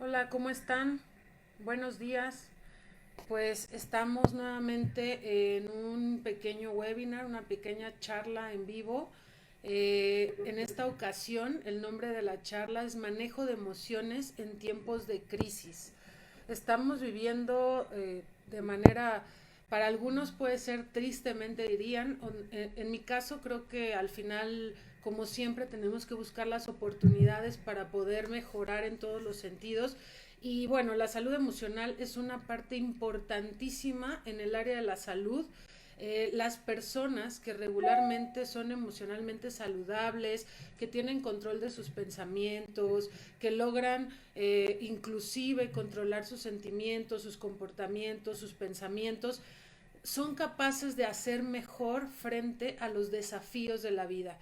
Hola, ¿cómo están? Buenos días. Pues estamos nuevamente en un pequeño webinar, una pequeña charla en vivo. En esta ocasión, el nombre de la charla es Manejo de emociones en tiempos de crisis. Estamos viviendo de manera, para algunos puede ser tristemente dirían, en mi caso creo que al final, como siempre, tenemos que buscar las oportunidades para poder mejorar en todos los sentidos. Y bueno, la salud emocional es una parte importantísima en el área de la salud. Las personas que regularmente son emocionalmente saludables, que tienen control de sus pensamientos, que logran inclusive controlar sus sentimientos, sus comportamientos, sus pensamientos, son capaces de hacer mejor frente a los desafíos de la vida.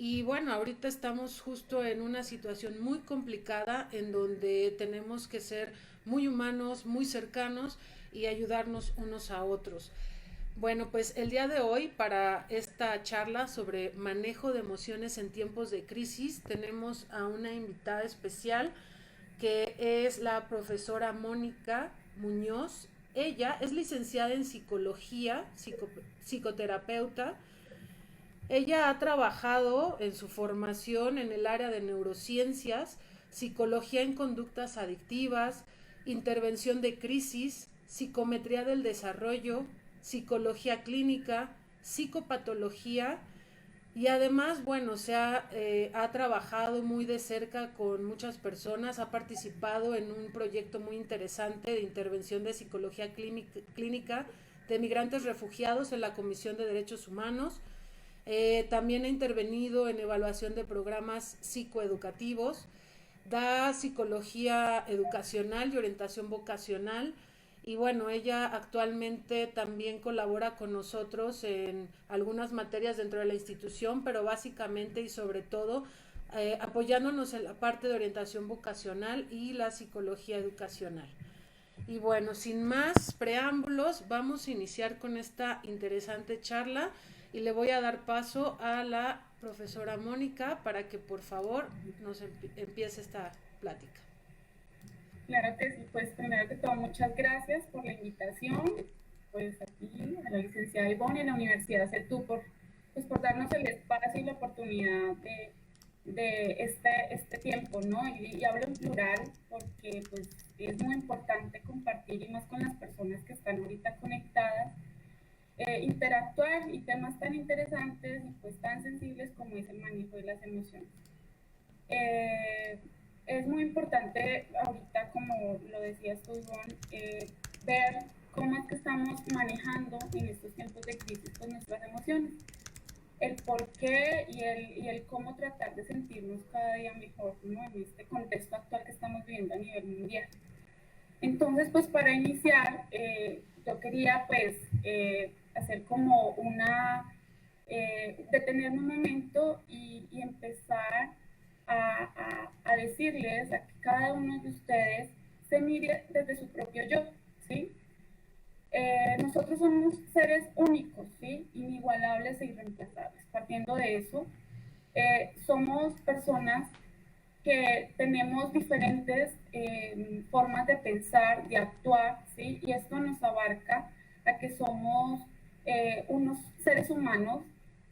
Y bueno, ahorita estamos justo en una situación muy complicada en donde tenemos que ser muy humanos, muy cercanos y ayudarnos unos a otros. Bueno, pues el día de hoy para esta charla sobre manejo de emociones en tiempos de crisis tenemos a una invitada especial que es la profesora Mónica Muñoz. Ella es licenciada en psicología, psicoterapeuta. Ella ha trabajado en su formación en el área de neurociencias, psicología en conductas adictivas, intervención de crisis, psicometría del desarrollo, psicología clínica, psicopatología y además, bueno, ha trabajado muy de cerca con muchas personas, ha participado en un proyecto muy interesante de intervención de psicología clínica de migrantes refugiados en la Comisión de Derechos Humanos. También ha intervenido en evaluación de programas psicoeducativos, da psicología educacional y orientación vocacional. Y bueno, ella actualmente también colabora con nosotros en algunas materias dentro de la institución, pero básicamente y sobre todo apoyándonos en la parte de orientación vocacional y la psicología educacional. Y bueno, sin más preámbulos, vamos a iniciar con esta interesante charla y le voy a dar paso a la profesora Mónica para que por favor nos empiece esta plática. Claro que sí, pues primero que todo muchas gracias por la invitación, pues a ti, a la licenciada Ivonne y a la Universidad CETU por darnos el espacio y la oportunidad de este tiempo, ¿no? Y hablo en plural porque pues es muy importante compartir y más con las personas que están ahorita conectadas, interactuar y temas tan interesantes y pues tan sensibles como es el manejo de las emociones. Eh, es muy importante ahorita, como lo decías tú, Ivonne, ver cómo es que estamos manejando en estos tiempos de crisis con nuestras emociones, el por qué y el cómo tratar de sentirnos cada día mejor, ¿no? En este contexto actual que estamos viviendo a nivel mundial. Entonces, pues para iniciar, yo quería pues hacer como detenerme un momento y empezar a decirles a que cada uno de ustedes se mire desde su propio yo, ¿sí? Nosotros somos seres únicos, ¿sí? Inigualables e irreemplazables. Partiendo de eso, somos personas que tenemos diferentes formas de pensar, de actuar, ¿sí? Y esto nos abarca a que somos unos seres humanos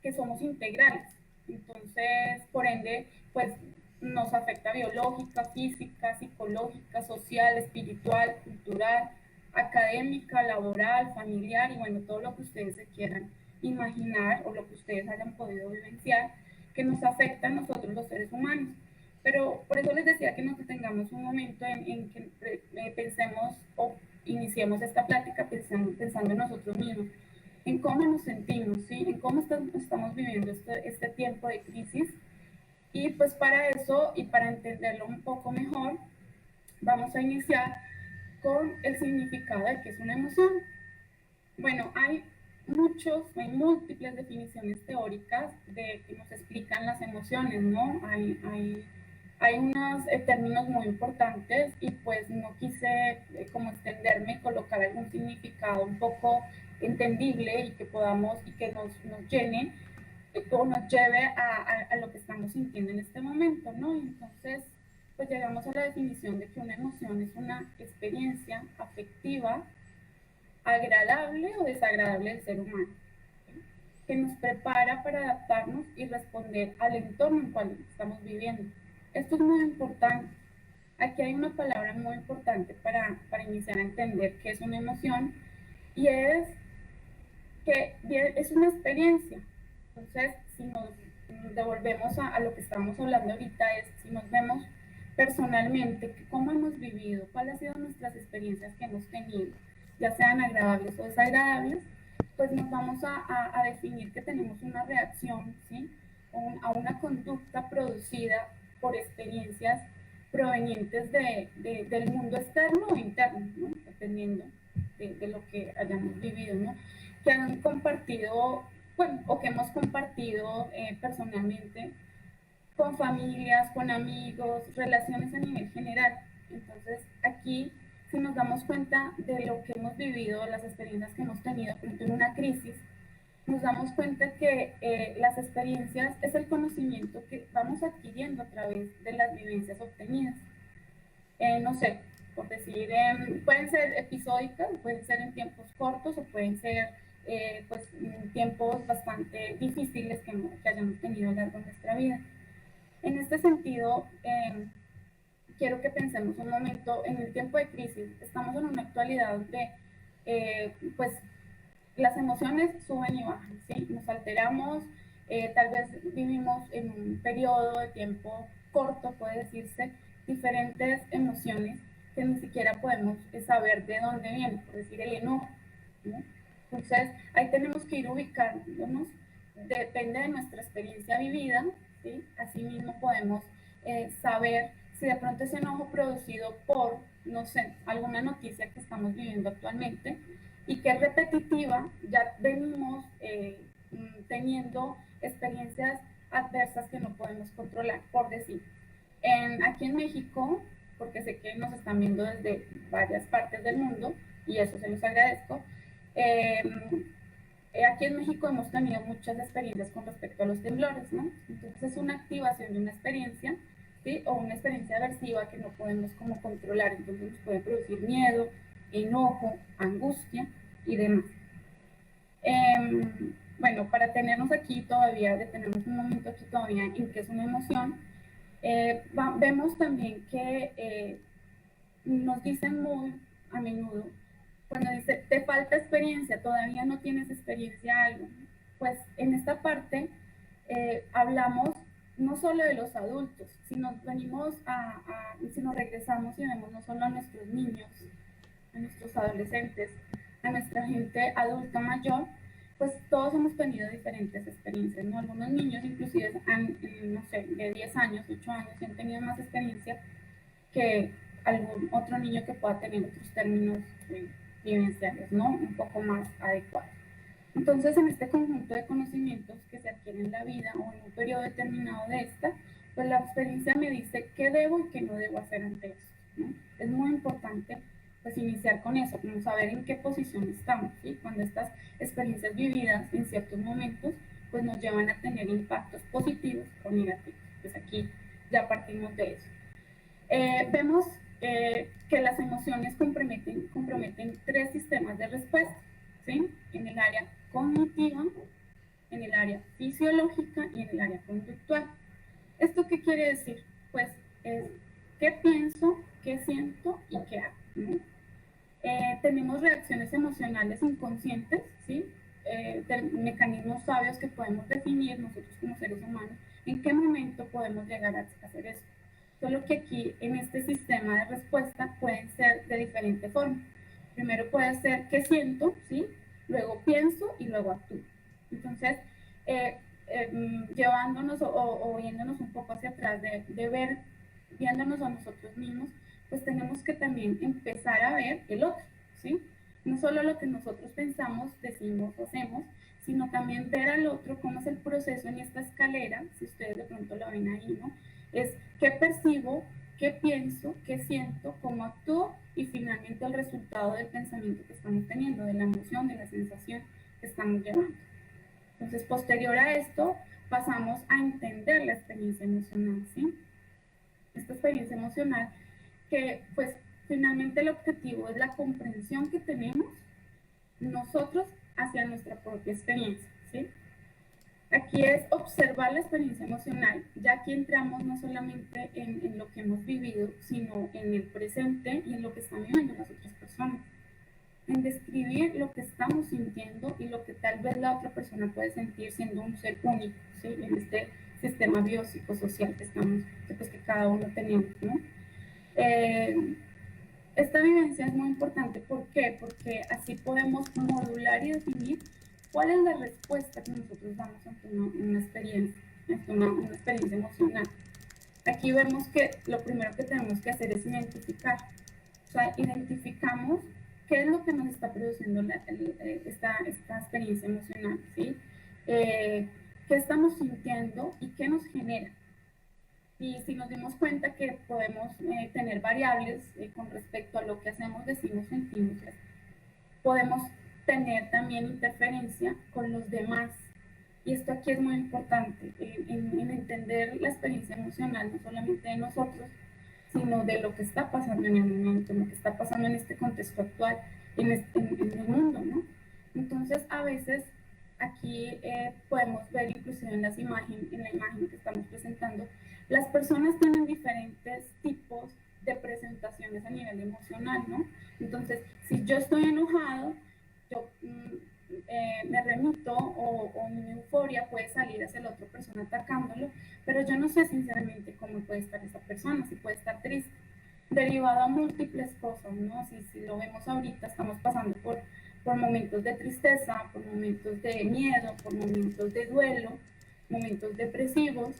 que somos integrales. Entonces, por ende, pues nos afecta biológica, física, psicológica, social, espiritual, cultural, académica, laboral, familiar y bueno, todo lo que ustedes se quieran imaginar o lo que ustedes hayan podido vivenciar que nos afecta a nosotros los seres humanos. Pero por eso les decía que nos detengamos un momento en que pensemos o iniciemos esta plática pensando en nosotros mismos, en cómo nos sentimos, ¿sí? En cómo estamos viviendo este tiempo de crisis. Y pues para eso y para entenderlo un poco mejor, vamos a iniciar con el significado de qué es una emoción. Bueno, hay múltiples definiciones teóricas que nos explican las emociones, ¿no? Hay unos términos muy importantes y pues no quise como extenderme y colocar algún significado un poco entendible y que podamos y que nos llene o nos lleve a lo que estamos sintiendo en este momento, ¿no? Entonces, pues llegamos a la definición de que una emoción es una experiencia afectiva agradable o desagradable del ser humano, ¿sí? Que nos prepara para adaptarnos y responder al entorno en el cual estamos viviendo. Esto es muy importante. Aquí hay una palabra muy importante para iniciar a entender qué es una emoción, y es que es una experiencia. Entonces, si nos devolvemos a lo que estamos hablando ahorita, es si nos vemos personalmente, cómo hemos vivido, cuáles han sido nuestras experiencias que hemos tenido, ya sean agradables o desagradables, pues nos vamos a definir que tenemos una reacción, ¿sí? A una conducta producida por experiencias provenientes del mundo externo o interno, ¿no? Dependiendo de lo que hayamos vivido, ¿no? Que han compartido, bueno, o que hemos compartido personalmente con familias, con amigos, relaciones a nivel general. Entonces, aquí, si nos damos cuenta de lo que hemos vivido, las experiencias que hemos tenido, por ejemplo, en una crisis, nos damos cuenta que las experiencias es el conocimiento que vamos adquiriendo a través de las vivencias obtenidas. No sé, por decir, pueden ser episódicas, pueden ser en tiempos cortos o pueden ser pues, tiempos bastante difíciles que hayamos tenido a lo largo de nuestra vida. En este sentido, quiero que pensemos un momento en el tiempo de crisis. Estamos en una actualidad donde pues, las emociones suben y bajan, ¿sí? Nos alteramos, tal vez vivimos en un periodo de tiempo corto, puede decirse, diferentes emociones que ni siquiera podemos saber de dónde vienen, por decir el enojo, ¿no? Entonces, ahí tenemos que ir ubicándonos, depende de nuestra experiencia vivida, ¿sí? Asimismo podemos saber si de pronto ese enojo producido por, no sé, alguna noticia que estamos viviendo actualmente y que es repetitiva, ya venimos teniendo experiencias adversas que no podemos controlar, por decir. Aquí en México, porque sé que nos están viendo desde varias partes del mundo, y eso se los agradezco, aquí en México hemos tenido muchas experiencias con respecto a los temblores, ¿no? Entonces es una activación de una experiencia, ¿sí? O una experiencia aversiva que no podemos como controlar, entonces nos puede producir miedo, enojo, angustia y demás. Bueno, para tenernos aquí todavía, detenernos un momento aquí todavía en qué es una emoción, vemos también que nos dicen muy a menudo, cuando dice, te falta experiencia, todavía no tienes experiencia algo, pues en esta parte hablamos no solo de los adultos, si nos venimos si nos regresamos y vemos no solo a nuestros niños, a nuestros adolescentes, a nuestra gente adulta mayor, pues todos hemos tenido diferentes experiencias, ¿no? Algunos niños inclusive no sé, de 10 años, 8 años, han tenido más experiencia que algún otro niño que pueda tener otros términos vivenciales, ¿no? Un poco más adecuados. Entonces, en este conjunto de conocimientos que se adquieren en la vida o en un periodo determinado de esta, pues la experiencia me dice qué debo y qué no debo hacer ante esto, ¿no? Es muy importante pues iniciar con eso, como saber en qué posición estamos, ¿sí? Cuando estas experiencias vividas en ciertos momentos pues nos llevan a tener impactos positivos o negativos. Pues aquí ya partimos de eso. Vemos que las emociones comprometen tres sistemas de respuesta, ¿sí? En el área cognitiva, en el área fisiológica y en el área conductual. ¿Esto qué quiere decir? Pues es qué pienso, qué siento y qué hago, ¿no? Tenemos reacciones emocionales inconscientes, ¿sí? Mecanismos sabios que podemos definir nosotros como seres humanos, en qué momento podemos llegar a hacer eso. Solo que aquí, en este sistema de respuesta, pueden ser de diferente forma. Primero puede ser qué siento, ¿sí? Luego pienso y luego actúo. Entonces, llevándonos o viéndonos un poco hacia atrás, de ver, viéndonos a nosotros mismos, pues tenemos que también empezar a ver el otro, ¿sí? No solo lo que nosotros pensamos, decimos o hacemos, sino también ver al otro cómo es el proceso en esta escalera, si ustedes de pronto lo ven ahí, ¿no? Es qué percibo, qué pienso, qué siento, cómo actúo y finalmente el resultado del pensamiento que estamos teniendo, de la emoción, de la sensación que estamos llevando. Entonces, posterior a esto, pasamos a entender la experiencia emocional, ¿sí? esta experiencia emocional, que pues finalmente el objetivo es la comprensión que tenemos nosotros hacia nuestra propia experiencia, ¿sí? Aquí es observar la experiencia emocional, ya aquí entramos no solamente en lo que hemos vivido, sino en el presente y en lo que están viviendo las otras personas. En describir lo que estamos sintiendo y lo que tal vez la otra persona puede sentir siendo un ser único, ¿sí? En este sistema biopsicosocial que estamos, pues que cada uno tenemos, ¿no? Esta vivencia es muy importante, ¿por qué? Porque así podemos modular y definir cuál es la respuesta que nosotros damos ante una experiencia, ante una experiencia emocional. Aquí vemos que lo primero que tenemos que hacer es identificar. O sea, identificamos qué es lo que nos está produciendo esta experiencia emocional, ¿sí? Qué estamos sintiendo y qué nos genera. Y si nos dimos cuenta que podemos tener variables con respecto a lo que hacemos, decimos, sentimos, podemos tener también interferencia con los demás. Y esto aquí es muy importante, en entender la experiencia emocional, no solamente de nosotros, sino de lo que está pasando en el momento, lo que está pasando en este contexto actual, en el mundo, ¿no? Entonces, a veces aquí podemos ver inclusive en la imagen que estamos presentando, las personas tienen diferentes tipos de presentaciones a nivel emocional, ¿no? Entonces, si yo estoy enojado, yo me remito o mi euforia puede salir hacia la otra persona atacándolo, pero yo no sé sinceramente cómo puede estar esa persona, si puede estar triste, derivado a múltiples cosas, ¿no? Si lo vemos ahorita, estamos pasando por momentos de tristeza, por momentos de miedo, por momentos de duelo, momentos depresivos.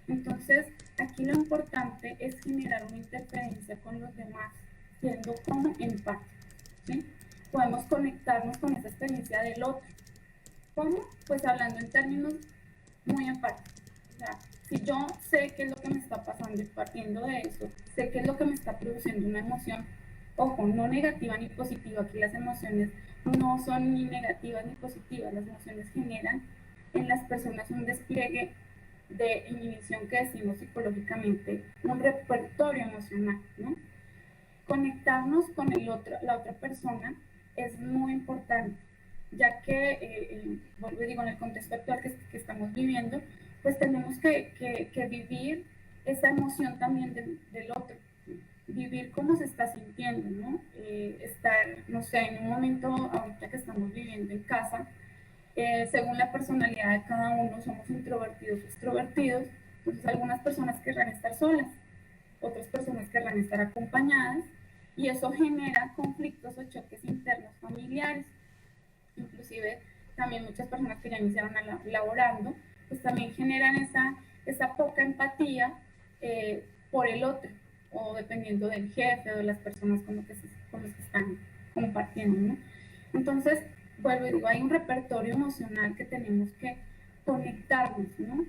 Entonces, aquí lo importante es generar una interferencia con los demás, siendo como empáticos, ¿sí? Podemos conectarnos con esa experiencia del otro. ¿Cómo? Pues hablando en términos muy empáticos. O sea, si yo sé qué es lo que me está pasando y partiendo de eso, sé qué es lo que me está produciendo una emoción, ojo, no negativa ni positiva, aquí las emociones no son ni negativas ni positivas, las emociones generan en las personas un despliegue de inhibición que decimos psicológicamente, un repertorio emocional, ¿no? Conectarnos con la otra persona es muy importante, ya que, vuelvo y digo, en el contexto actual que estamos viviendo, pues tenemos que vivir esa emoción también del otro, vivir cómo se está sintiendo, ¿no? Estar, no sé, en un momento ahorita que estamos viviendo en casa, según la personalidad de cada uno, somos introvertidos o extrovertidos, entonces algunas personas querrán estar solas, otras personas querrán estar acompañadas, y eso genera conflictos o choques internos familiares. Inclusive también muchas personas que ya iniciaron laborando, pues también generan esa poca empatía por el otro, o dependiendo del jefe o de las personas con los que están compartiendo, ¿no? Entonces, vuelvo y digo, hay un repertorio emocional que tenemos que conectarnos, ¿no?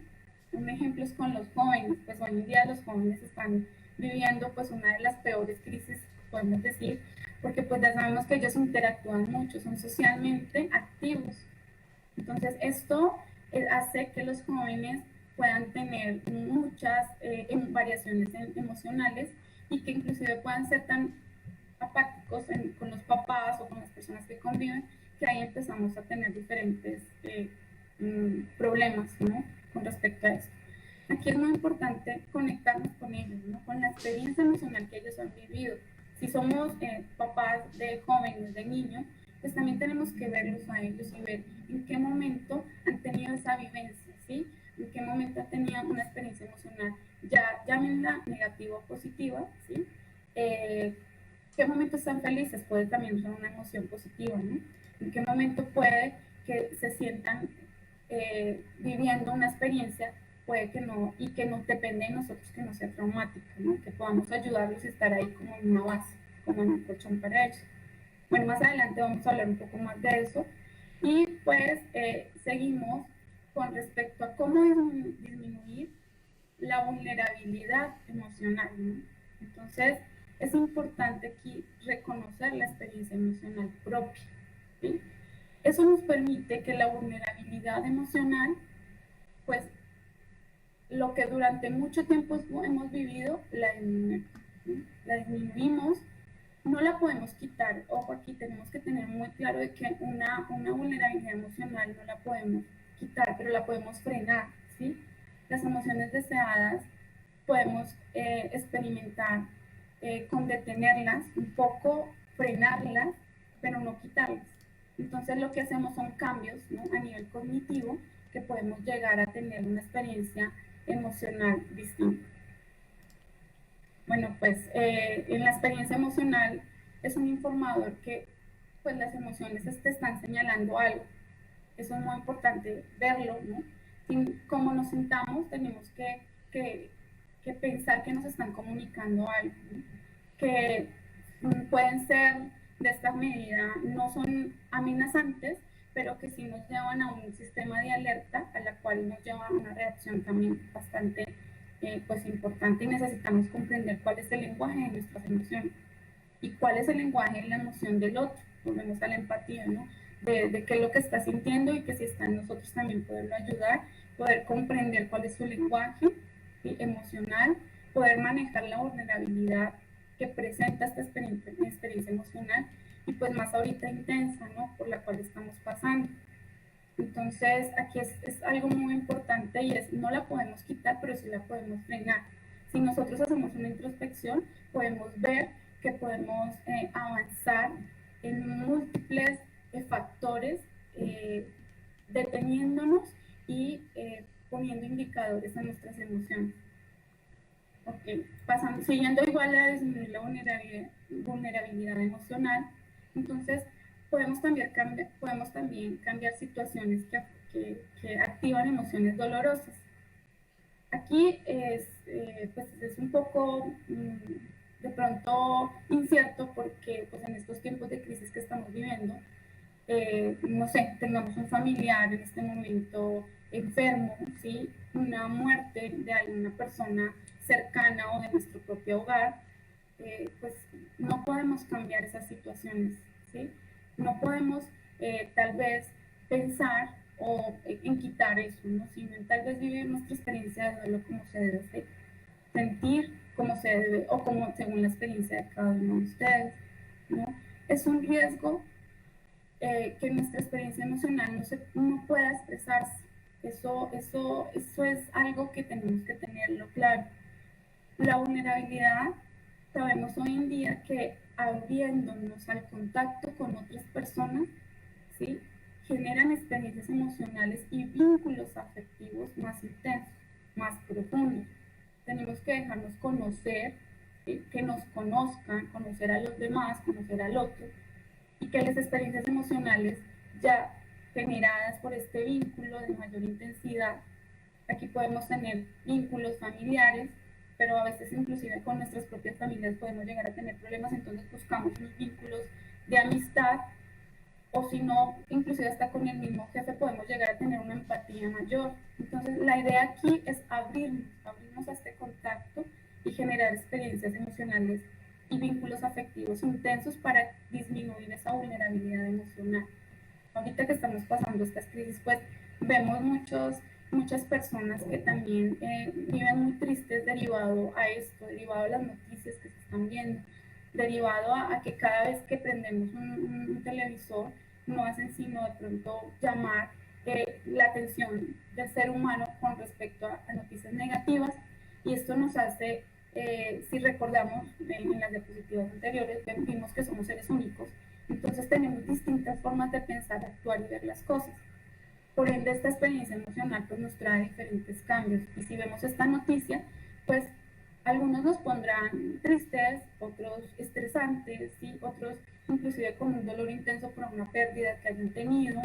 Un ejemplo es con los jóvenes, pues hoy en día los jóvenes están viviendo pues una de las peores crisis, podemos decir, porque pues ya sabemos que ellos interactúan mucho, son socialmente activos. Entonces esto hace que los jóvenes puedan tener muchas variaciones emocionales y que inclusive puedan ser tan apáticos con los papás o con las personas que conviven, que ahí empezamos a tener diferentes problemas, ¿no? Con respecto a esto. Aquí es muy importante conectarnos con ellos, ¿no? Con la experiencia emocional que ellos han vivido. Si somos papás de jóvenes, de niños, pues también tenemos que verlos a ellos y ver en qué momento han tenido esa vivencia, ¿sí? En qué momento han tenido una experiencia emocional, ya llámenla negativa o positiva, ¿sí? ¿Qué momento están felices? Puede también ser una emoción positiva, ¿no? ¿En qué momento puede que se sientan viviendo una experiencia, puede que no, y que no depende de nosotros que no sea traumática, ¿no? Que podamos ayudarlos y estar ahí como en una base, como en un colchón para ellos. Bueno, más adelante vamos a hablar un poco más de eso. Y pues seguimos con respecto a cómo disminuir la vulnerabilidad emocional, ¿no? Entonces, es importante aquí reconocer la experiencia emocional propia, ¿sí? Eso nos permite que la vulnerabilidad emocional, pues lo que durante mucho tiempo hemos vivido, la disminuimos, no la podemos quitar. Ojo, aquí tenemos que tener muy claro de que una vulnerabilidad emocional no la podemos quitar, pero la podemos frenar, ¿sí? Las emociones deseadas podemos experimentar con detenerlas, un poco frenarlas, pero no quitarlas. Entonces lo que hacemos son cambios, ¿no?, a nivel cognitivo, que podemos llegar a tener una experiencia emocional distinta. Bueno, pues en la experiencia emocional es un informador que pues las emociones te están señalando algo. Eso es muy importante verlo, ¿no? Como nos sintamos, tenemos que pensar que nos están comunicando algo, ¿no? Que pueden ser de esta medida, no son amenazantes, pero que sí nos llevan a un sistema de alerta, a la cual nos lleva a una reacción también bastante pues importante, y necesitamos comprender cuál es el lenguaje de nuestras emociones y cuál es el lenguaje de la emoción del otro. Volvemos a la empatía, ¿no? De qué es lo que está sintiendo, y que si está en nosotros también poderlo ayudar, poder comprender cuál es su lenguaje, ¿sí?, emocional, poder manejar la vulnerabilidad que presenta esta experiencia emocional, y pues más ahorita intensa, ¿no?, por la cual estamos pasando. Entonces aquí es algo muy importante, y es, no la podemos quitar, pero sí la podemos frenar. Si nosotros hacemos una introspección, podemos ver que podemos avanzar en múltiples factores, deteniéndonos y poniendo indicadores a nuestras emociones. Okay. Siguiendo igual a disminuir la vulnerabilidad emocional, entonces podemos también cambiar situaciones que activan emociones dolorosas. Aquí pues es un poco de pronto incierto, porque pues en estos tiempos de crisis que estamos viviendo, no sé, tengamos un familiar en este momento enfermo, ¿sí?, una muerte de alguna persona cercana o de nuestro propio hogar, pues no podemos cambiar esas situaciones, ¿sí? No podemos tal vez pensar en quitar eso, ¿no?, sino en tal vez vivir nuestra experiencia de duelo como se debe hacer, sentir como se debe, o como según la experiencia de cada uno de ustedes, ¿no? Es un riesgo que nuestra experiencia emocional no pueda expresarse. Eso es algo que tenemos que tenerlo claro. La vulnerabilidad, sabemos hoy en día que abriéndonos al contacto con otras personas, ¿sí?, generan experiencias emocionales y vínculos afectivos más intensos, más profundos. Tenemos que dejarnos conocer, ¿sí?, que nos conozcan, conocer a los demás, conocer al otro, y que las experiencias emocionales ya generadas por este vínculo de mayor intensidad, aquí podemos tener vínculos familiares, pero a veces inclusive con nuestras propias familias podemos llegar a tener problemas, entonces buscamos unos vínculos de amistad, o si no, inclusive hasta con el mismo jefe podemos llegar a tener una empatía mayor. Entonces la idea aquí es abrirnos a este contacto y generar experiencias emocionales y vínculos afectivos intensos para disminuir esa vulnerabilidad emocional. Ahorita que estamos pasando estas crisis, pues vemos muchas personas que también viven muy tristes derivado a esto, derivado a las noticias que se están viendo, derivado a que cada vez que prendemos un televisor no hacen sino de pronto llamar la atención del ser humano con respecto a noticias negativas, y esto nos hace, si recordamos en las diapositivas anteriores, vimos que somos seres únicos, entonces tenemos distintas formas de pensar, actuar y ver las cosas. Por ende, esta experiencia emocional pues nos trae diferentes cambios, y si vemos esta noticia, pues algunos nos pondrán tristes, otros estresantes, ¿sí?, otros inclusive con un dolor intenso por una pérdida que hayan tenido,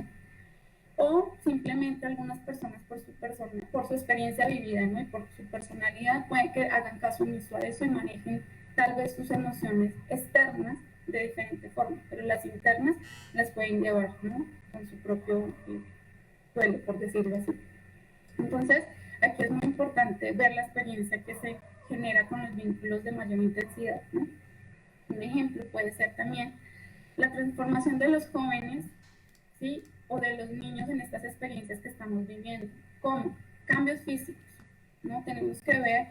o simplemente algunas personas por su experiencia vivida, ¿no?, y por su personalidad puede que hagan caso omiso a eso y manejen tal vez sus emociones externas de diferente forma, pero las internas las pueden llevar, ¿no?, con su propio duelo, por decirlo así. Entonces, aquí es muy importante ver la experiencia que se genera con los vínculos de mayor intensidad, ¿no? Un ejemplo puede ser también la transformación de los jóvenes, ¿sí?, o de los niños en estas experiencias que estamos viviendo, como cambios físicos. ¿no? Tenemos que ver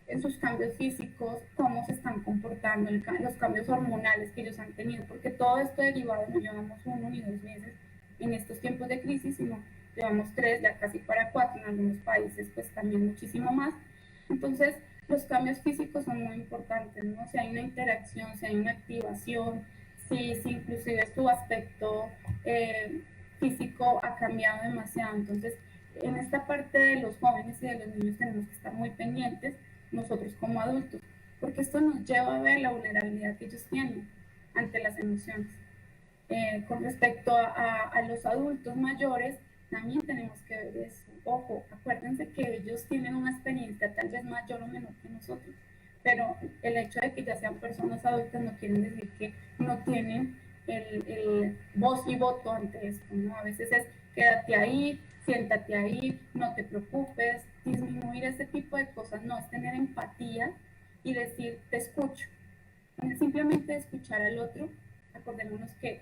en sus cambios físicos, cómo se están comportando, los cambios hormonales que ellos han tenido, porque todo esto derivado no llevamos 1 ni 2 meses en estos tiempos de crisis, sino llevamos 3, ya casi para 4, en algunos países pues también muchísimo más. Entonces, los cambios físicos son muy importantes, ¿no? Si hay una interacción, si hay una activación, si inclusive tu aspecto físico ha cambiado demasiado. Entonces, en esta parte de los jóvenes y de los niños tenemos que estar muy pendientes nosotros como adultos, porque esto nos lleva a ver la vulnerabilidad que ellos tienen ante las emociones. Con respecto a los adultos mayores, también tenemos que ver eso. Ojo, acuérdense que ellos tienen una experiencia tal vez mayor o menor que nosotros, pero el hecho de que ya sean personas adultas no quiere decir que no tienen el voz y voto ante esto, ¿no? A veces es quédate ahí, siéntate ahí, no te preocupes, disminuir ese tipo de cosas, no, es tener empatía y decir te escucho. Simplemente escuchar al otro, acordémonos que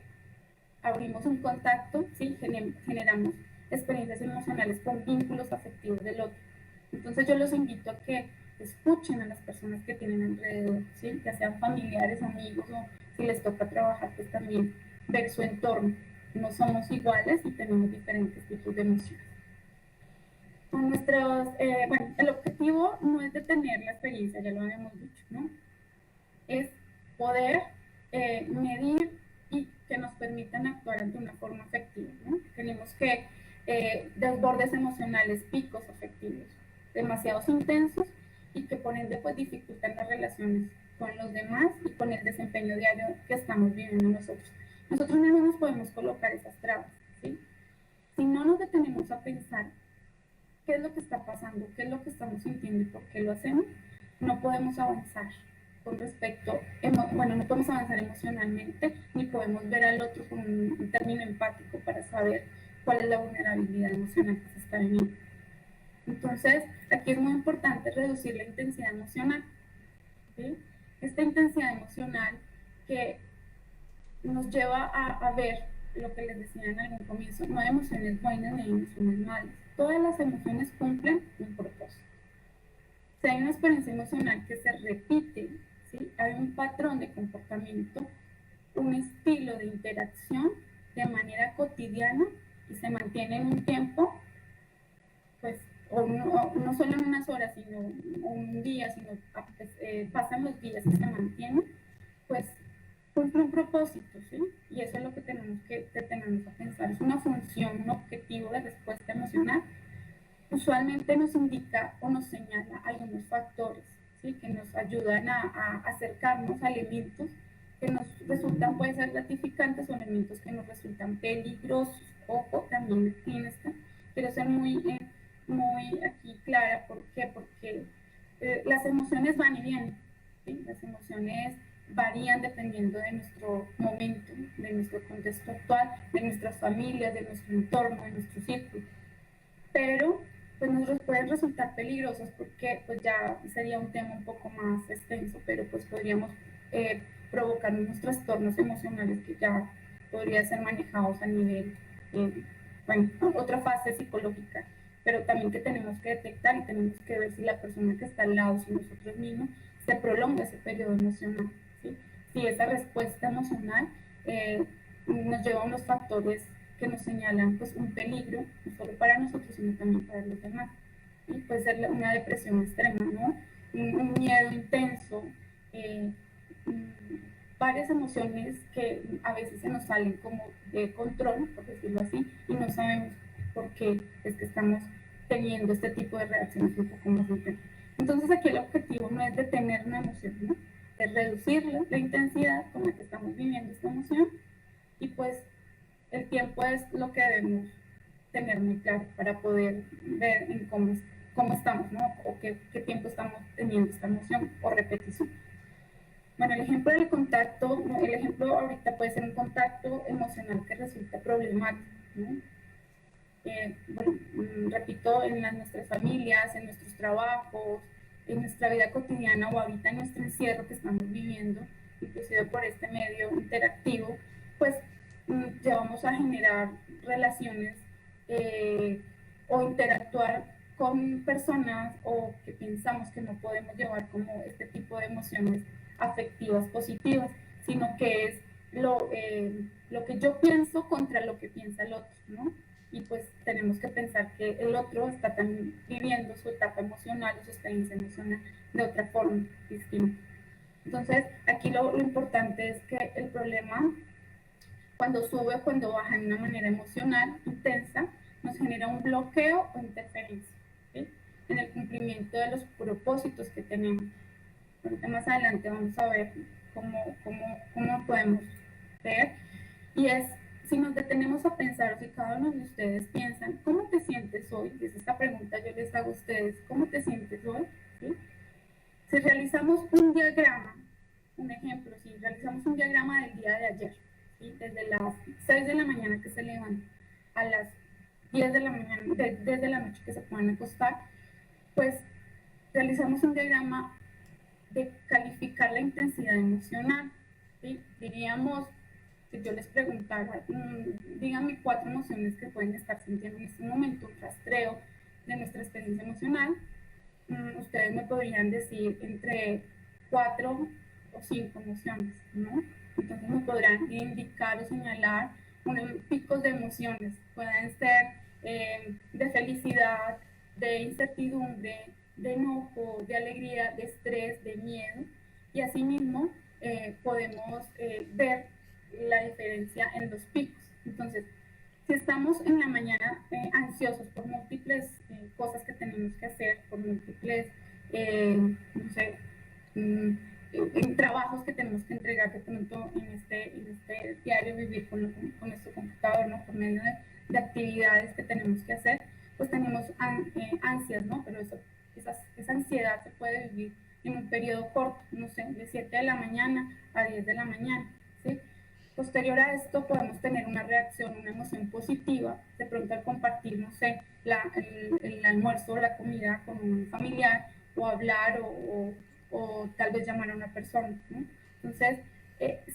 abrimos un contacto, ¿sí? Generamos experiencias emocionales con vínculos afectivos del otro. Entonces yo los invito a que escuchen a las personas que tienen alrededor, ¿sí? Ya sean familiares, amigos o si les toca trabajar, pues también ver su entorno. No somos iguales y tenemos diferentes tipos de emociones. Bueno, el objetivo no es detener la experiencia, ya lo habíamos dicho, ¿no? Es poder medir y que nos permitan actuar de una forma efectiva, ¿no? Tenemos que desbordes emocionales, picos afectivos demasiados intensos y que por ende pues dificultan las relaciones con los demás y con el desempeño diario que estamos viviendo nosotros. Nosotros mismos nos podemos colocar esas trabas, ¿sí? Si no nos detenemos a pensar qué es lo que está pasando, qué es lo que estamos sintiendo y por qué lo hacemos, no podemos avanzar con respecto, bueno, no podemos avanzar emocionalmente, ni podemos ver al otro con un término empático para saber cuál es la vulnerabilidad emocional que se está viviendo. Entonces, aquí es muy importante reducir la intensidad emocional, ¿sí? Esta intensidad emocional que nos lleva a ver lo que les decía en algún comienzo, no hay emociones buenas ni hay emociones malas. Todas las emociones cumplen un propósito. Si hay una experiencia emocional que se repite, ¿sí? Hay un patrón de comportamiento, un estilo de interacción de manera cotidiana y se mantiene en un tiempo, pues, o no solo en unas horas, sino un día, sino pasan los días y se mantiene, pues cumple un propósito, ¿sí? Y eso es lo que tenemos que detenernos a pensar. Es una función, un objetivo de respuesta emocional. Usualmente nos indica o nos señala algunos factores, ¿sí? Que nos ayudan a acercarnos a elementos que nos resultan, pueden ser gratificantes o elementos que nos resultan peligrosos. Ojo, también tiene esta. Quiero ser muy aquí clara. ¿Por qué? Porque las emociones van y vienen, ¿sí? Las emociones varían dependiendo de nuestro momento, de nuestro contexto actual, de nuestras familias, de nuestro entorno, de nuestro círculo. Pero pues nos pueden resultar peligrosos porque pues ya sería un tema un poco más extenso, pero pues podríamos provocar unos trastornos emocionales que ya podrían ser manejados a nivel, bueno, otra fase psicológica, pero también que tenemos que detectar y tenemos que ver si la persona que está al lado, si nosotros mismos, se prolonga ese periodo emocional, ¿sí? Si esa respuesta emocional nos lleva a unos factores que nos señalan pues un peligro, no solo para nosotros, sino también para los demás. Y puede ser una depresión extrema, ¿no? Un miedo intenso, varias emociones que a veces se nos salen como de control, por decirlo así, y no sabemos por qué es que estamos teniendo este tipo de reacciones un poco más intensas. Entonces aquí el objetivo no es detener una emoción, ¿no? Es reducir la intensidad con la que estamos viviendo esta emoción y pues el tiempo es lo que debemos tener muy claro para poder ver en cómo estamos, ¿no? O qué tiempo estamos teniendo esta emoción o repetición. Bueno, el ejemplo del contacto, el ejemplo ahorita puede ser un contacto emocional que resulta problemático, ¿no? Bueno, repito, en nuestras familias, en nuestros trabajos, en nuestra vida cotidiana o ahorita en nuestro encierro que estamos viviendo, inclusive por este medio interactivo, pues llevamos a generar relaciones o interactuar con personas o que pensamos que no podemos llevar como este tipo de emociones afectivas positivas, sino que es lo que yo pienso contra lo que piensa el otro, ¿no? Y pues tenemos que pensar que el otro está también viviendo su etapa emocional o su experiencia emocional de otra forma distinta. Entonces, aquí lo importante es que el problema, cuando sube o cuando baja de una manera emocional intensa, nos genera un bloqueo o interferencia, ¿sí?, en el cumplimiento de los propósitos que tenemos. Ahorita más adelante vamos a ver cómo podemos ver. Y es, si nos detenemos a pensar, o si cada uno de ustedes piensan, ¿cómo te sientes hoy? Es esta pregunta yo les hago a ustedes, ¿cómo te sientes hoy? ¿Sí? Si realizamos un diagrama, un ejemplo, si realizamos un diagrama del día de ayer, ¿sí?, desde las 6 de la mañana que se levantan a las 10 de la mañana, desde la noche que se puedan acostar, pues realizamos un diagrama de calificar la intensidad emocional, ¿sí? Diríamos, si yo les preguntara, díganme 4 emociones que pueden estar sintiendo en este momento, un rastreo de nuestra experiencia emocional, ustedes me podrían decir entre 4 o 5 emociones, ¿no? Entonces me podrán indicar o señalar unos picos de emociones, pueden ser de felicidad, de incertidumbre, de enojo, de alegría, de estrés, de miedo, y asimismo podemos ver la diferencia en los picos. Entonces, si estamos en la mañana ansiosos por múltiples cosas que tenemos que hacer, por múltiples, no sé, en trabajos que tenemos que entregar de pronto en este diario vivir con nuestro computador, ¿no?, por medio de actividades que tenemos que hacer, pues tenemos ansias, ¿no? Pero esa ansiedad se puede vivir en un periodo corto, no sé, de 7 de la mañana a 10 de la mañana, ¿sí? Posterior a esto podemos tener una reacción, una emoción positiva, de pronto al compartir, no sé, el almuerzo o la comida con un familiar, o hablar o tal vez llamar a una persona, ¿no? Entonces,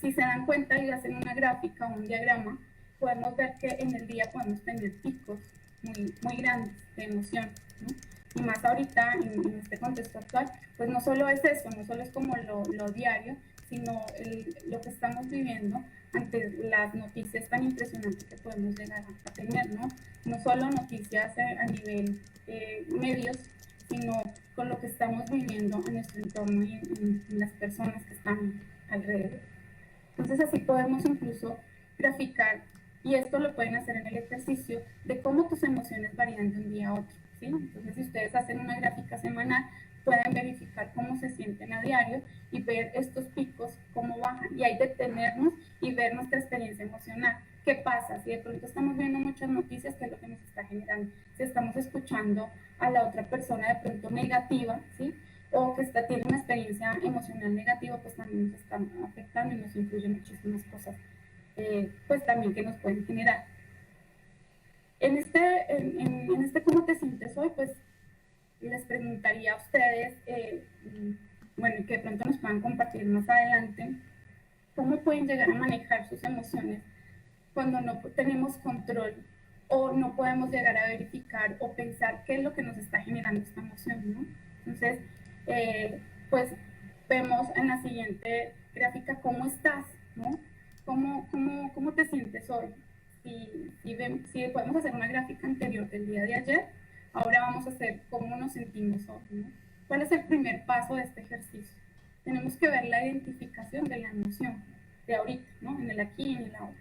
si se dan cuenta y hacen una gráfica o un diagrama, podemos ver que en el día podemos tener picos muy grandes de emoción, ¿no? Y más ahorita, en este contexto actual, pues no solo es eso, no solo es como lo diario, sino lo que estamos viviendo ante las noticias tan impresionantes que podemos llegar a tener, ¿no? No solo noticias a nivel medios, sino con lo que estamos viviendo en nuestro entorno y en las personas que están alrededor. Entonces así podemos incluso graficar, y esto lo pueden hacer en el ejercicio, de cómo tus emociones varían de un día a otro, ¿sí? Entonces si ustedes hacen una gráfica semanal, pueden verificar cómo se sienten a diario y ver estos picos, cómo bajan, y ahí detenernos y ver nuestra experiencia emocional. ¿Qué pasa? Si de pronto estamos viendo muchas noticias, ¿qué es lo que nos está generando? Si estamos escuchando a la otra persona de pronto negativa, ¿sí?, o que tiene una experiencia emocional negativa, pues también nos está afectando y nos influye muchísimas cosas, pues también que nos pueden generar. En este ¿cómo te sientes hoy? Pues les preguntaría a ustedes, bueno, que de pronto nos puedan compartir más adelante, cómo pueden llegar a manejar sus emociones cuando no tenemos control o no podemos llegar a verificar o pensar qué es lo que nos está generando esta emoción, ¿no? Entonces, pues vemos en la siguiente gráfica cómo estás, ¿no? ¿Cómo te sientes hoy? Si podemos hacer una gráfica anterior del día de ayer, ahora vamos a hacer cómo nos sentimos hoy, ¿no? ¿Cuál es el primer paso de este ejercicio? Tenemos que ver la identificación de la emoción de ahorita, ¿no? En el aquí y en el ahora.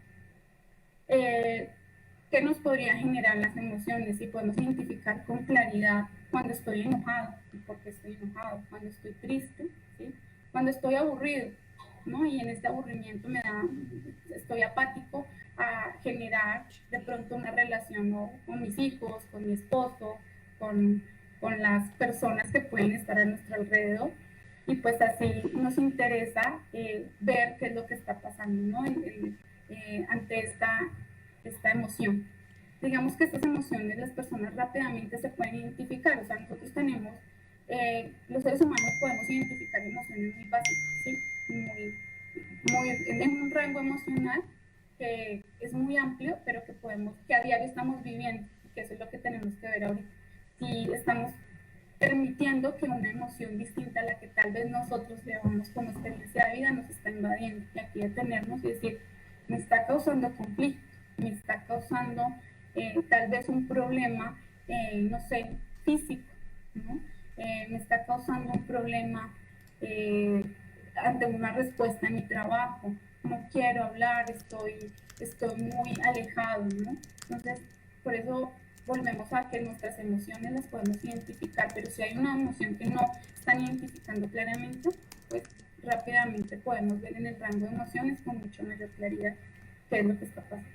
¿Qué nos podría generar las emociones? Si podemos identificar con claridad cuando estoy enojado y por qué estoy enojado, cuando estoy triste, ¿sí?, cuando estoy aburrido, ¿no?, y en este aburrimiento estoy apático a generar de pronto una relación, ¿no?, con mis hijos, con mi esposo, con las personas que pueden estar a nuestro alrededor, y pues así nos interesa ver qué es lo que está pasando, ¿no?, ante esta emoción. Digamos que estas emociones las personas rápidamente se pueden identificar, o sea, nosotros tenemos, los seres humanos podemos identificar emociones muy básicas, ¿sí?, en un rango emocional que es muy amplio, pero que a diario estamos viviendo, y que eso es lo que tenemos que ver ahorita. si estamos permitiendo que una emoción distinta a la que tal vez nosotros llevamos como experiencia de vida nos está invadiendo. Y aquí detenernos y decir, me está causando conflicto, me está causando tal vez un problema, no sé, físico, ¿no? Me está causando un problema ante una respuesta en mi trabajo, no quiero hablar, estoy muy alejado, ¿no? Entonces, por eso volvemos a que nuestras emociones las podemos identificar, pero si hay una emoción que no están identificando claramente, pues rápidamente podemos ver en el rango de emociones con mucha mayor claridad qué es lo que está pasando.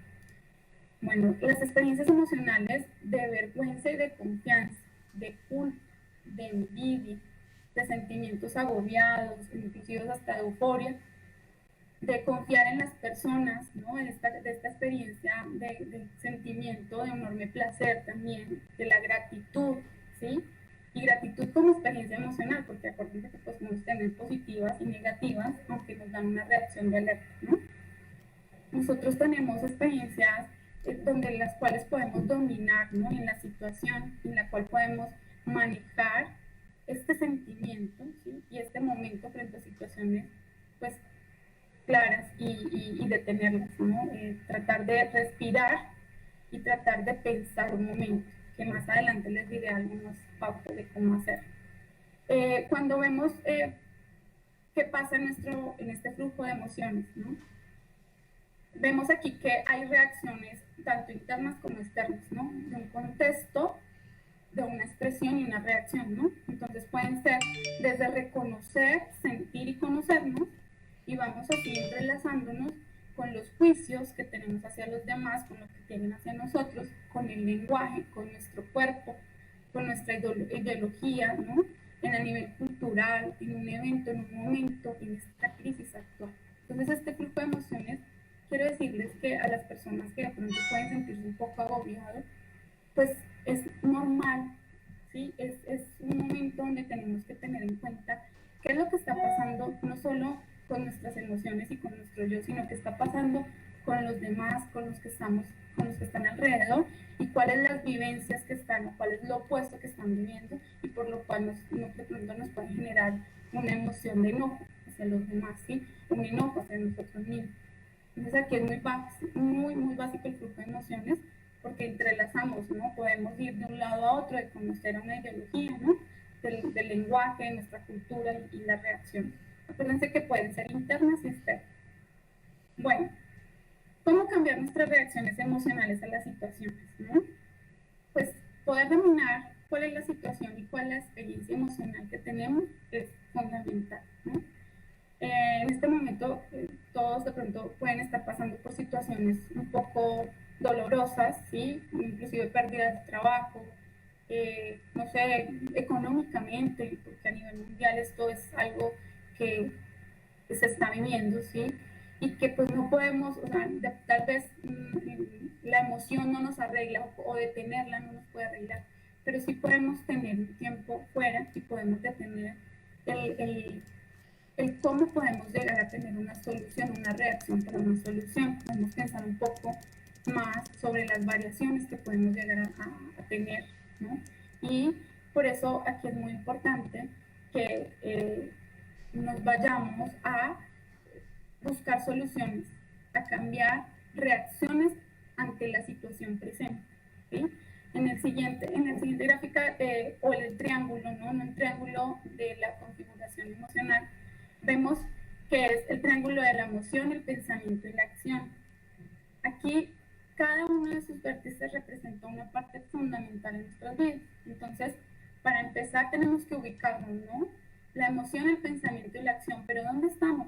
Bueno, las experiencias emocionales de vergüenza y de confianza, de culpa, de envidia, de sentimientos agobiados, inclusive hasta de euforia, de confiar en las personas, ¿no? de esta experiencia de sentimiento de enorme placer también, de la gratitud, ¿sí? Y gratitud como experiencia emocional, porque acuérdense que pues, podemos tener positivas y negativas, aunque nos dan una reacción de alerta, ¿no? Nosotros tenemos experiencias donde las cuales podemos dominar, ¿no? En la situación en la cual podemos manejar este sentimiento, ¿sí? Y este momento frente a situaciones, pues, claras y detenerlas, ¿no? Tratar de respirar y tratar de pensar un momento, que más adelante les diré algunos pautas de cómo hacer. Cuando vemos qué pasa en este flujo de emociones, ¿no? Vemos aquí que hay reacciones tanto internas como externas, ¿no? De un contexto, de una expresión y una reacción, ¿no? Entonces pueden ser desde reconocer, sentir y conocernos, y vamos así entrelazándonos con los juicios que tenemos hacia los demás, con lo que tienen hacia nosotros, con el lenguaje, con nuestro cuerpo, con nuestra ideología, ¿no? En el nivel cultural, en un evento, en un momento, en esta crisis actual. Entonces este flujo de emociones, quiero decirles que a las personas que de pronto pueden sentirse un poco agobiados, pues es normal, ¿sí? Es un momento donde tenemos que tener en cuenta qué es lo que está pasando, no solo con nuestras emociones y con nuestro yo, sino que está pasando con los demás, con los que están alrededor, y cuáles las vivencias que están, o cuál es lo opuesto que están viviendo, y por lo cual de pronto nos puede generar una emoción de enojo hacia los demás, ¿sí? Un enojo hacia nosotros mismos. Entonces aquí es muy básico el flujo de emociones, porque entrelazamos, ¿no? Podemos ir de un lado a otro, de conocer una ideología, ¿no? Del lenguaje, de nuestra cultura y la reacción. Acuérdense que pueden ser internas y externas. Bueno, ¿cómo cambiar nuestras reacciones emocionales a las situaciones, ¿no? Pues poder dominar cuál es la situación y cuál es la experiencia emocional que tenemos es fundamental, ¿no? En este momento todos de pronto pueden estar pasando por situaciones un poco dolorosas, ¿sí? Inclusive pérdidas de trabajo, no sé, económicamente, porque a nivel mundial esto es algo que se está viviendo, ¿sí? Y que pues no podemos, o sea, tal vez la emoción no nos arregla o detenerla no nos puede arreglar, pero sí podemos tener un tiempo fuera y podemos detener el cómo podemos llegar a tener una solución, una reacción para una solución. Podemos pensar un poco más sobre las variaciones que podemos llegar a tener, ¿no? Y por eso aquí es muy importante que nos vayamos a buscar soluciones, a cambiar reacciones ante la situación presente, ¿sí? En el siguiente gráfica, o el triángulo, ¿no? Un triángulo de la configuración emocional, vemos que es el triángulo de la emoción, el pensamiento y la acción. Aquí cada uno de sus vértices representa una parte fundamental en nuestras vidas. Entonces, para empezar tenemos que ubicarnos, ¿no? La emoción, el pensamiento y la acción, pero ¿dónde estamos?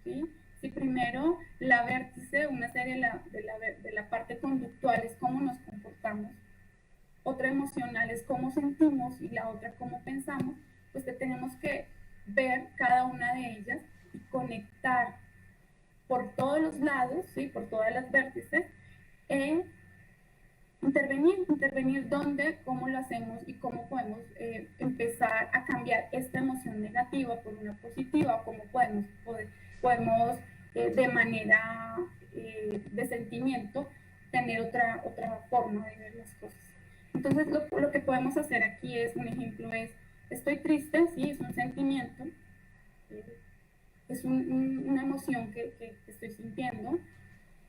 ¿Sí? Si primero la vértice, una serie de la parte conductual es cómo nos comportamos, otra emocional es cómo sentimos y la otra cómo pensamos, pues tenemos que ver cada una de ellas y conectar por todos los lados, ¿sí? Por todas las vértices, intervenir dónde, cómo lo hacemos y cómo podemos empezar a cambiar esta emoción negativa por una positiva, o cómo podemos de manera de sentimiento tener otra forma de ver las cosas. Entonces, lo que podemos hacer aquí es, un ejemplo es, estoy triste, sí, es un sentimiento, es una emoción que estoy sintiendo,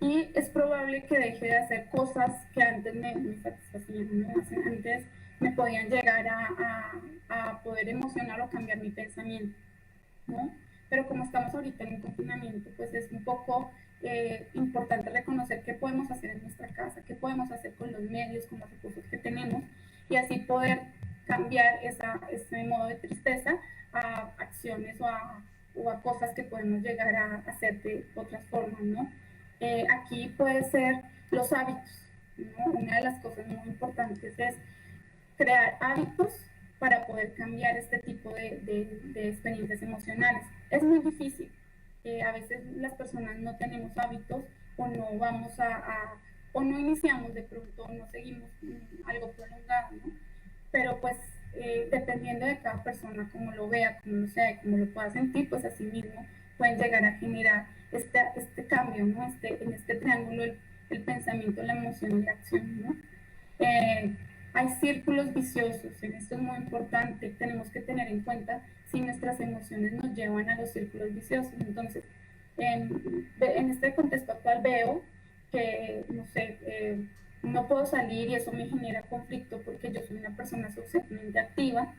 y es probable que deje de hacer cosas que antes me satisfacían, ¿no? Antes me podían llegar a poder emocionar o cambiar mi pensamiento, ¿no? Pero como estamos ahorita en un confinamiento, pues es un poco importante reconocer qué podemos hacer en nuestra casa, qué podemos hacer con los medios, con los recursos que tenemos, y así poder cambiar ese modo de tristeza a acciones o a cosas que podemos llegar a hacer de otras formas, ¿no? Aquí puede ser los hábitos, ¿no? Una de las cosas muy importantes es crear hábitos para poder cambiar este tipo de experiencias emocionales. Es muy difícil. A veces las personas no tenemos hábitos o no vamos o no iniciamos de pronto, no seguimos algo prolongado, ¿no? Pero pues dependiendo de cada persona, como lo vea, como lo sea, como lo pueda sentir, pues así mismo pueden llegar a generar este cambio, ¿no? En este triángulo, el pensamiento, la emoción y la acción, ¿no? Hay círculos viciosos, en esto es muy importante, tenemos que tener en cuenta si nuestras emociones nos llevan a los círculos viciosos. Entonces, en este contexto actual veo que, no sé, no puedo salir y eso me genera conflicto porque yo soy una persona socialmente activa,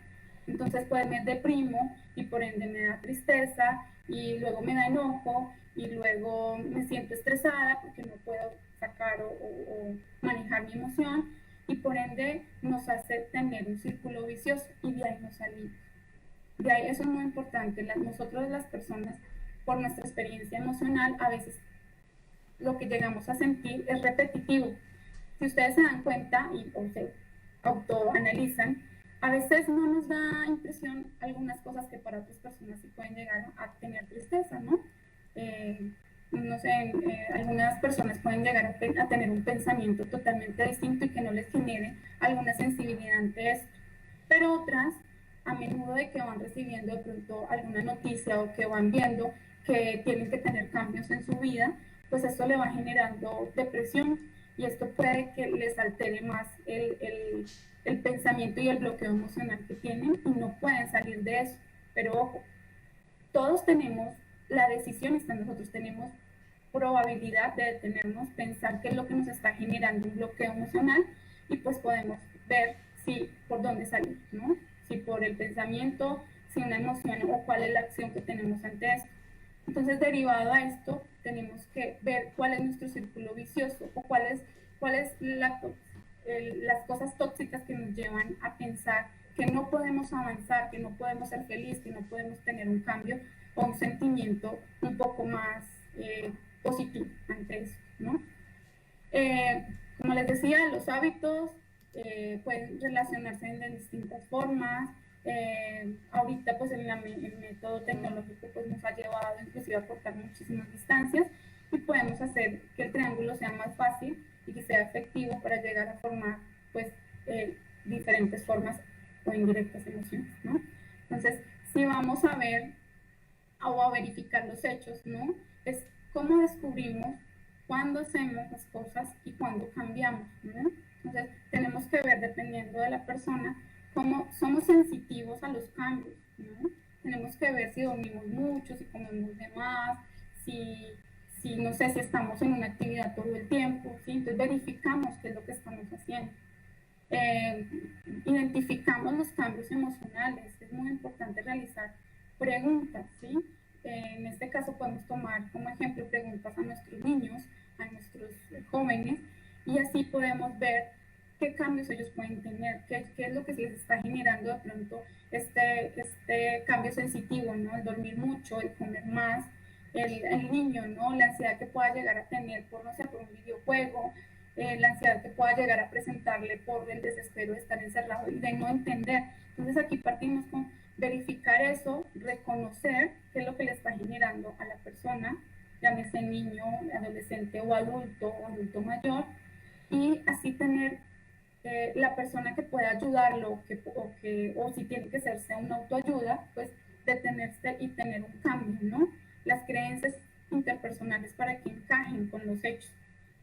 entonces pues me deprimo y por ende me da tristeza y luego me da enojo y luego me siento estresada porque no puedo sacar o manejar mi emoción y por ende nos hace tener un círculo vicioso y de ahí nos salimos. De ahí eso es muy importante. Nosotros las personas, por nuestra experiencia emocional, a veces lo que llegamos a sentir es repetitivo. Si ustedes se dan cuenta o se autoanalizan, a veces no nos da impresión algunas cosas que para otras personas sí pueden llegar a tener tristeza, ¿no? No sé, algunas personas pueden llegar a tener un pensamiento totalmente distinto y que no les genere alguna sensibilidad ante esto. Pero otras, a menudo de que van recibiendo de pronto alguna noticia o que van viendo que tienen que tener cambios en su vida, pues esto le va generando depresión y esto puede que les altere más el pensamiento y el bloqueo emocional que tienen y no pueden salir de eso. Pero ojo, todos tenemos la decisión, está en nosotros, tenemos probabilidad de detenernos, pensar qué es lo que nos está generando un bloqueo emocional y pues podemos ver si por dónde salir, ¿no? Si por el pensamiento, si una emoción o cuál es la acción que tenemos ante esto. Entonces, derivado a esto, tenemos que ver cuál es nuestro círculo vicioso o cuál es las cosas tóxicas que nos llevan a pensar que no podemos avanzar, que no podemos ser felices, que no podemos tener un cambio o un sentimiento un poco más positivo ante eso, ¿no? Como les decía, los hábitos pueden relacionarse de distintas formas. Ahorita pues el método tecnológico pues nos ha llevado inclusive a cortar muchísimas distancias y podemos hacer que el triángulo sea más fácil y que sea efectivo para llegar a formar pues diferentes formas o indirectas emociones, ¿no? Entonces, si vamos a ver o a verificar los hechos, ¿no? Es cómo descubrimos cuándo hacemos las cosas y cuándo cambiamos, ¿no? Entonces, tenemos que ver, dependiendo de la persona, cómo somos sensitivos a los cambios, ¿no? Tenemos que ver si dormimos mucho, si comemos de más, si no sé, si estamos en una actividad todo el tiempo, ¿sí? Entonces, verificamos qué es lo que estamos haciendo. Identificamos los cambios emocionales. Es muy importante realizar preguntas, ¿sí? En este caso podemos tomar como ejemplo preguntas a nuestros niños, a nuestros jóvenes, y así podemos ver qué cambios ellos pueden tener, qué es lo que les está generando de pronto este cambio sensitivo, ¿no? El dormir mucho, el comer más, el niño, ¿no? La ansiedad que pueda llegar a tener por, no sé, por un videojuego, la ansiedad que pueda llegar a presentarle por el desespero de estar encerrado y de no entender. Entonces aquí partimos con verificar eso, reconocer qué es lo que le está generando a la persona, llámese niño, adolescente o adulto mayor, y así tener la persona que pueda ayudarlo o si tiene que hacerse una autoayuda, pues detenerse y tener un cambio, ¿no? Las creencias interpersonales para que encajen con los hechos.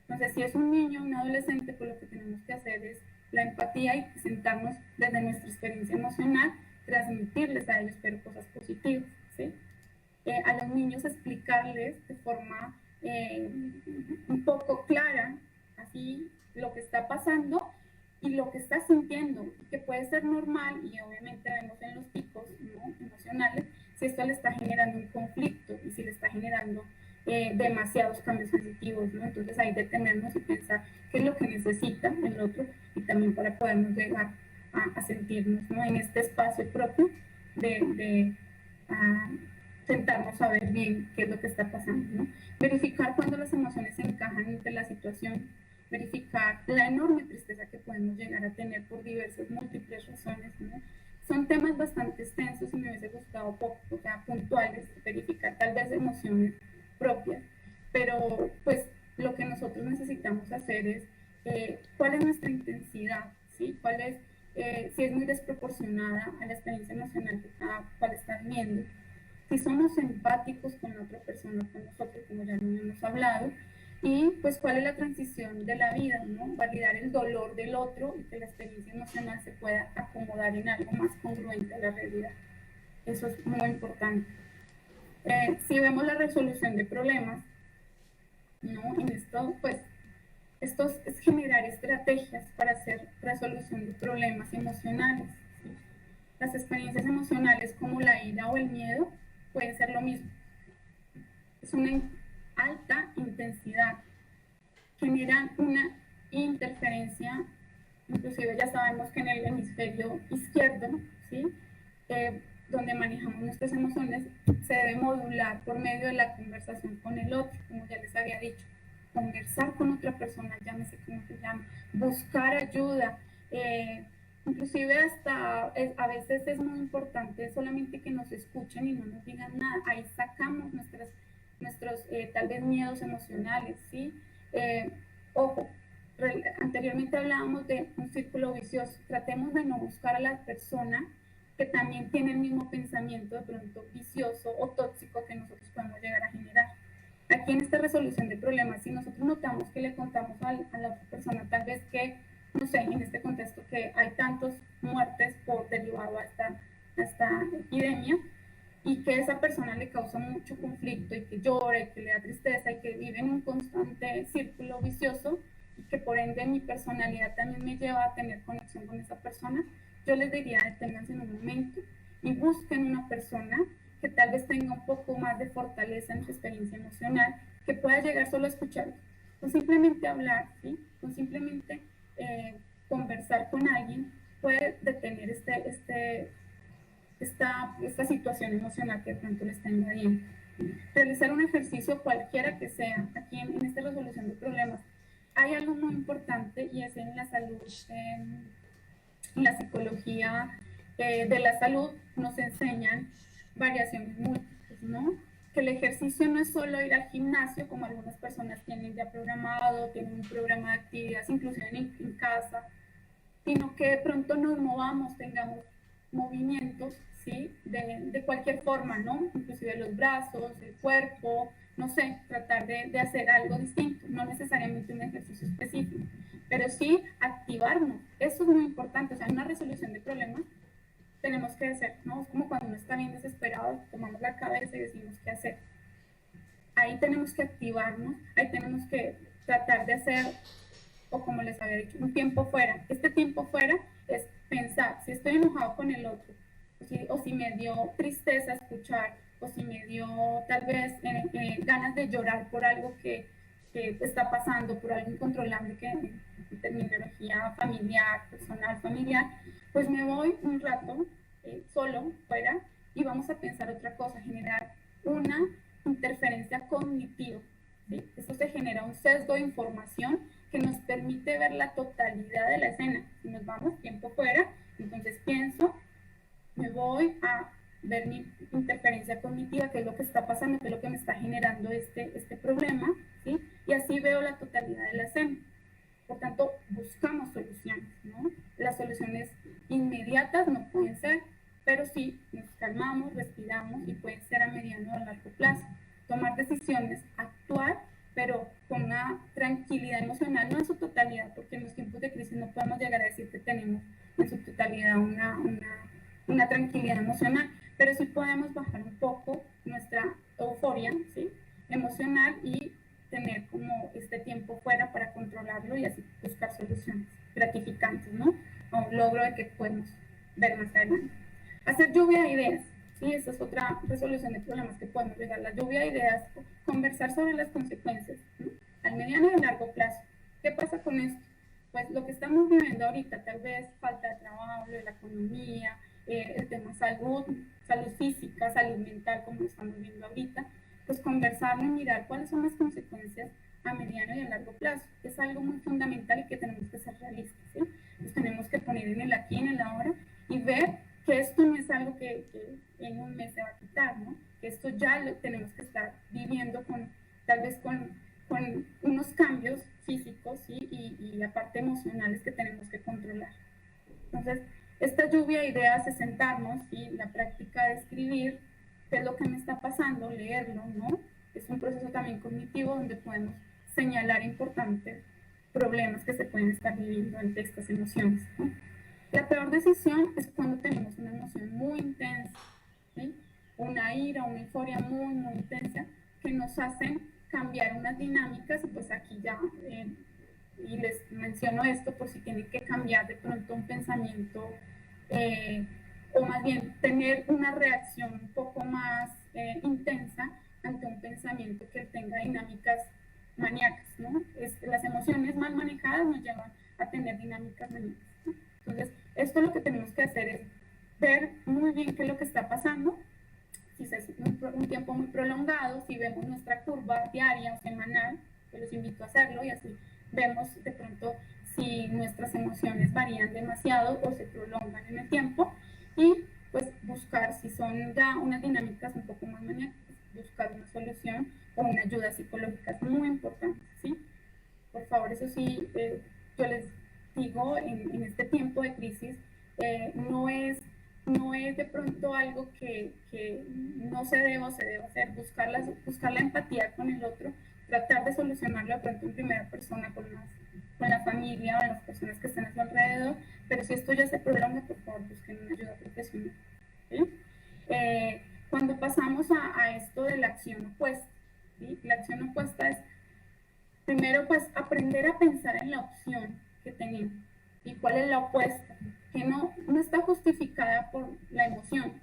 Entonces, si es un niño, un adolescente, pues lo que tenemos que hacer es la empatía y sentarnos desde nuestra experiencia emocional, transmitirles a ellos, pero cosas positivas, ¿sí? A los niños explicarles de forma un poco clara, así, lo que está pasando y lo que está sintiendo, que puede ser normal, y obviamente vemos en los picos, ¿no?, emocionales, si esto le está generando un conflicto y si le está generando demasiados cambios sensitivos, ¿no? Entonces ahí detenernos y pensar qué es lo que necesita el otro, y también para podernos llegar a sentirnos, ¿no?, en este espacio propio de sentarnos a ver bien qué es lo que está pasando, ¿no? Verificar cuando las emociones se encajan entre la situación, verificar la enorme tristeza que podemos llegar a tener por diversas, múltiples razones, ¿no? Son temas bastante extensos y me hubiese gustado poco, o sea, puntuales, verificar tal vez emociones propias, pero pues lo que nosotros necesitamos hacer es cuál es nuestra intensidad, ¿sí? Cuál es, si es muy desproporcionada a la experiencia emocional que cada cual está viviendo, si somos empáticos con la otra persona, con nosotros, como ya lo hemos hablado, y pues cuál es la transición de la vida, ¿no? Validar el dolor del otro y que la experiencia emocional se pueda acomodar en algo más congruente a la realidad. Eso es muy importante. Si vemos la resolución de problemas, ¿no?, en esto, pues, esto es generar estrategias para hacer resolución de problemas emocionales, ¿sí? Las experiencias emocionales como la ira o el miedo pueden ser lo mismo. Es una alta intensidad, generan una interferencia, inclusive ya sabemos que en el hemisferio izquierdo, ¿sí?, donde manejamos nuestras emociones, se debe modular por medio de la conversación con el otro, como ya les había dicho. Conversar con otra persona, llámese como se llama, buscar ayuda, inclusive hasta a veces es muy importante solamente que nos escuchen y no nos digan nada. Ahí sacamos nuestros tal vez miedos emocionales, ¿sí? Ojo, anteriormente hablábamos de un círculo vicioso. Tratemos de no buscar a la persona que también tiene el mismo pensamiento de pronto vicioso o tóxico que nosotros podemos llegar a generar. Aquí en esta resolución de problemas, si nosotros notamos que le contamos a la otra persona tal vez que, no sé, en este contexto que hay tantas muertes por derivado a esta epidemia, y que esa persona le causa mucho conflicto y que llora y que le da tristeza y que vive en un constante círculo vicioso, y que por ende mi personalidad también me lleva a tener conexión con esa persona, yo les diría deténganse en un momento y busquen una persona que tal vez tenga un poco más de fortaleza en su experiencia emocional, que pueda llegar solo a escuchar, o simplemente hablar, ¿sí?, o simplemente conversar con alguien, puede detener esta situación emocional que de pronto le está invadiendo. Realizar un ejercicio cualquiera que sea, aquí en esta resolución de problemas, hay algo muy importante y es en la salud, en la psicología de la salud nos enseñan variaciones múltiples, ¿no? Que el ejercicio no es solo ir al gimnasio, como algunas personas tienen ya programado, tienen un programa de actividades, inclusive en casa, sino que de pronto nos movamos, tengamos movimientos, ¿sí?, de cualquier forma, ¿no? Inclusive los brazos, el cuerpo, no sé, tratar de hacer algo distinto, no necesariamente un ejercicio específico, pero sí activarnos. Eso es muy importante. O sea, en una resolución de problemas tenemos que hacer, ¿no? Es como cuando uno está bien desesperado, tomamos la cabeza y decimos qué hacer. Ahí tenemos que activarnos, ahí tenemos que tratar de hacer, o como les había dicho, un tiempo fuera. Este tiempo fuera es pensar, si estoy enojado con el otro, o si me dio tristeza escuchar, o si me dio tal vez ganas de llorar por algo que está pasando, por algo incontrolable que en terminología familiar, personal, familiar, pues me voy un rato solo, fuera, y vamos a pensar otra cosa, generar una interferencia cognitiva, ¿sí? Esto se genera un sesgo de información que nos permite ver la totalidad de la escena. Si nos vamos tiempo fuera, entonces pienso, me voy a ver mi interferencia cognitiva, qué es lo que está pasando, qué es lo que me está generando este problema, ¿sí? Y así veo la totalidad de la escena. Por tanto, buscamos soluciones, ¿no? Las soluciones inmediatas no pueden ser, pero sí nos calmamos, respiramos y pueden ser a mediano o a largo plazo. Tomar decisiones, actuar, pero con una tranquilidad emocional, no en su totalidad, porque en los tiempos de crisis no podemos llegar a decir pero sí podemos bajar un poco nuestra euforia, ¿sí? Emocional y tener como este tiempo fuera para controlarlo y así buscar soluciones gratificantes, ¿no? A un logro de que podemos ver más adelante. Hacer lluvia de ideas, ¿sí? Esta es otra resolución de problemas que podemos llegar. La lluvia de ideas, conversar sobre las consecuencias, ¿no? Al mediano y a largo plazo. ¿Qué pasa con esto? Pues lo que estamos viviendo ahorita, tal vez falta de trabajo, de la economía, el tema salud, salud física, salud mental, como estamos viendo ahorita, pues conversarlo y mirar cuáles son las consecuencias a mediano y a largo plazo. Es algo muy fundamental y que tenemos que ser realistas, ¿sí? Nos tenemos que poner en el aquí, en el ahora y ver que esto no es algo que en un mes se va a quitar, ¿no? Que esto ya lo tenemos que estar viviendo con, tal vez con unos cambios físicos, ¿sí? y aparte emocionales que tenemos que controlar. Entonces, esta lluvia de ideas es sentarnos y la práctica de escribir qué es lo que me está pasando, leerlo, ¿no? Es un proceso también cognitivo donde podemos señalar importantes problemas que se pueden estar viviendo ante estas emociones, ¿no? La peor decisión es cuando tenemos una emoción muy intensa, ¿sí? Una ira, una euforia muy, muy intensa que nos hacen cambiar unas dinámicas y pues aquí ya, y les menciono esto por si tienen que cambiar de pronto un pensamiento o más bien tener una reacción un poco más intensa ante un pensamiento que tenga dinámicas maníacas, ¿no? Las emociones mal manejadas nos llevan a tener dinámicas maníacas, ¿no? Entonces, esto lo que tenemos que hacer es ver muy bien qué es lo que está pasando, si es un tiempo muy prolongado, si vemos nuestra curva diaria o semanal, que los invito a hacerlo y así vemos de pronto si nuestras emociones varían demasiado o se prolongan en el tiempo y pues buscar si son ya unas dinámicas un poco más maníacas, buscar una solución o una ayuda psicológica es muy importante, ¿sí? Por favor, eso sí, yo les digo, en este tiempo de crisis, no es de pronto algo que no se debe o se debe hacer, buscar la empatía con el otro, tratar de solucionarlo de pronto en primera persona con la familia o las personas que están a su alrededor, pero si esto ya se prolonga, por favor, busquen una ayuda profesional, ¿sí? Cuando pasamos a esto de la acción opuesta, ¿sí? La acción opuesta es primero, pues, aprender a pensar en la opción que tenemos y cuál es la opuesta, que no está justificada por la emoción.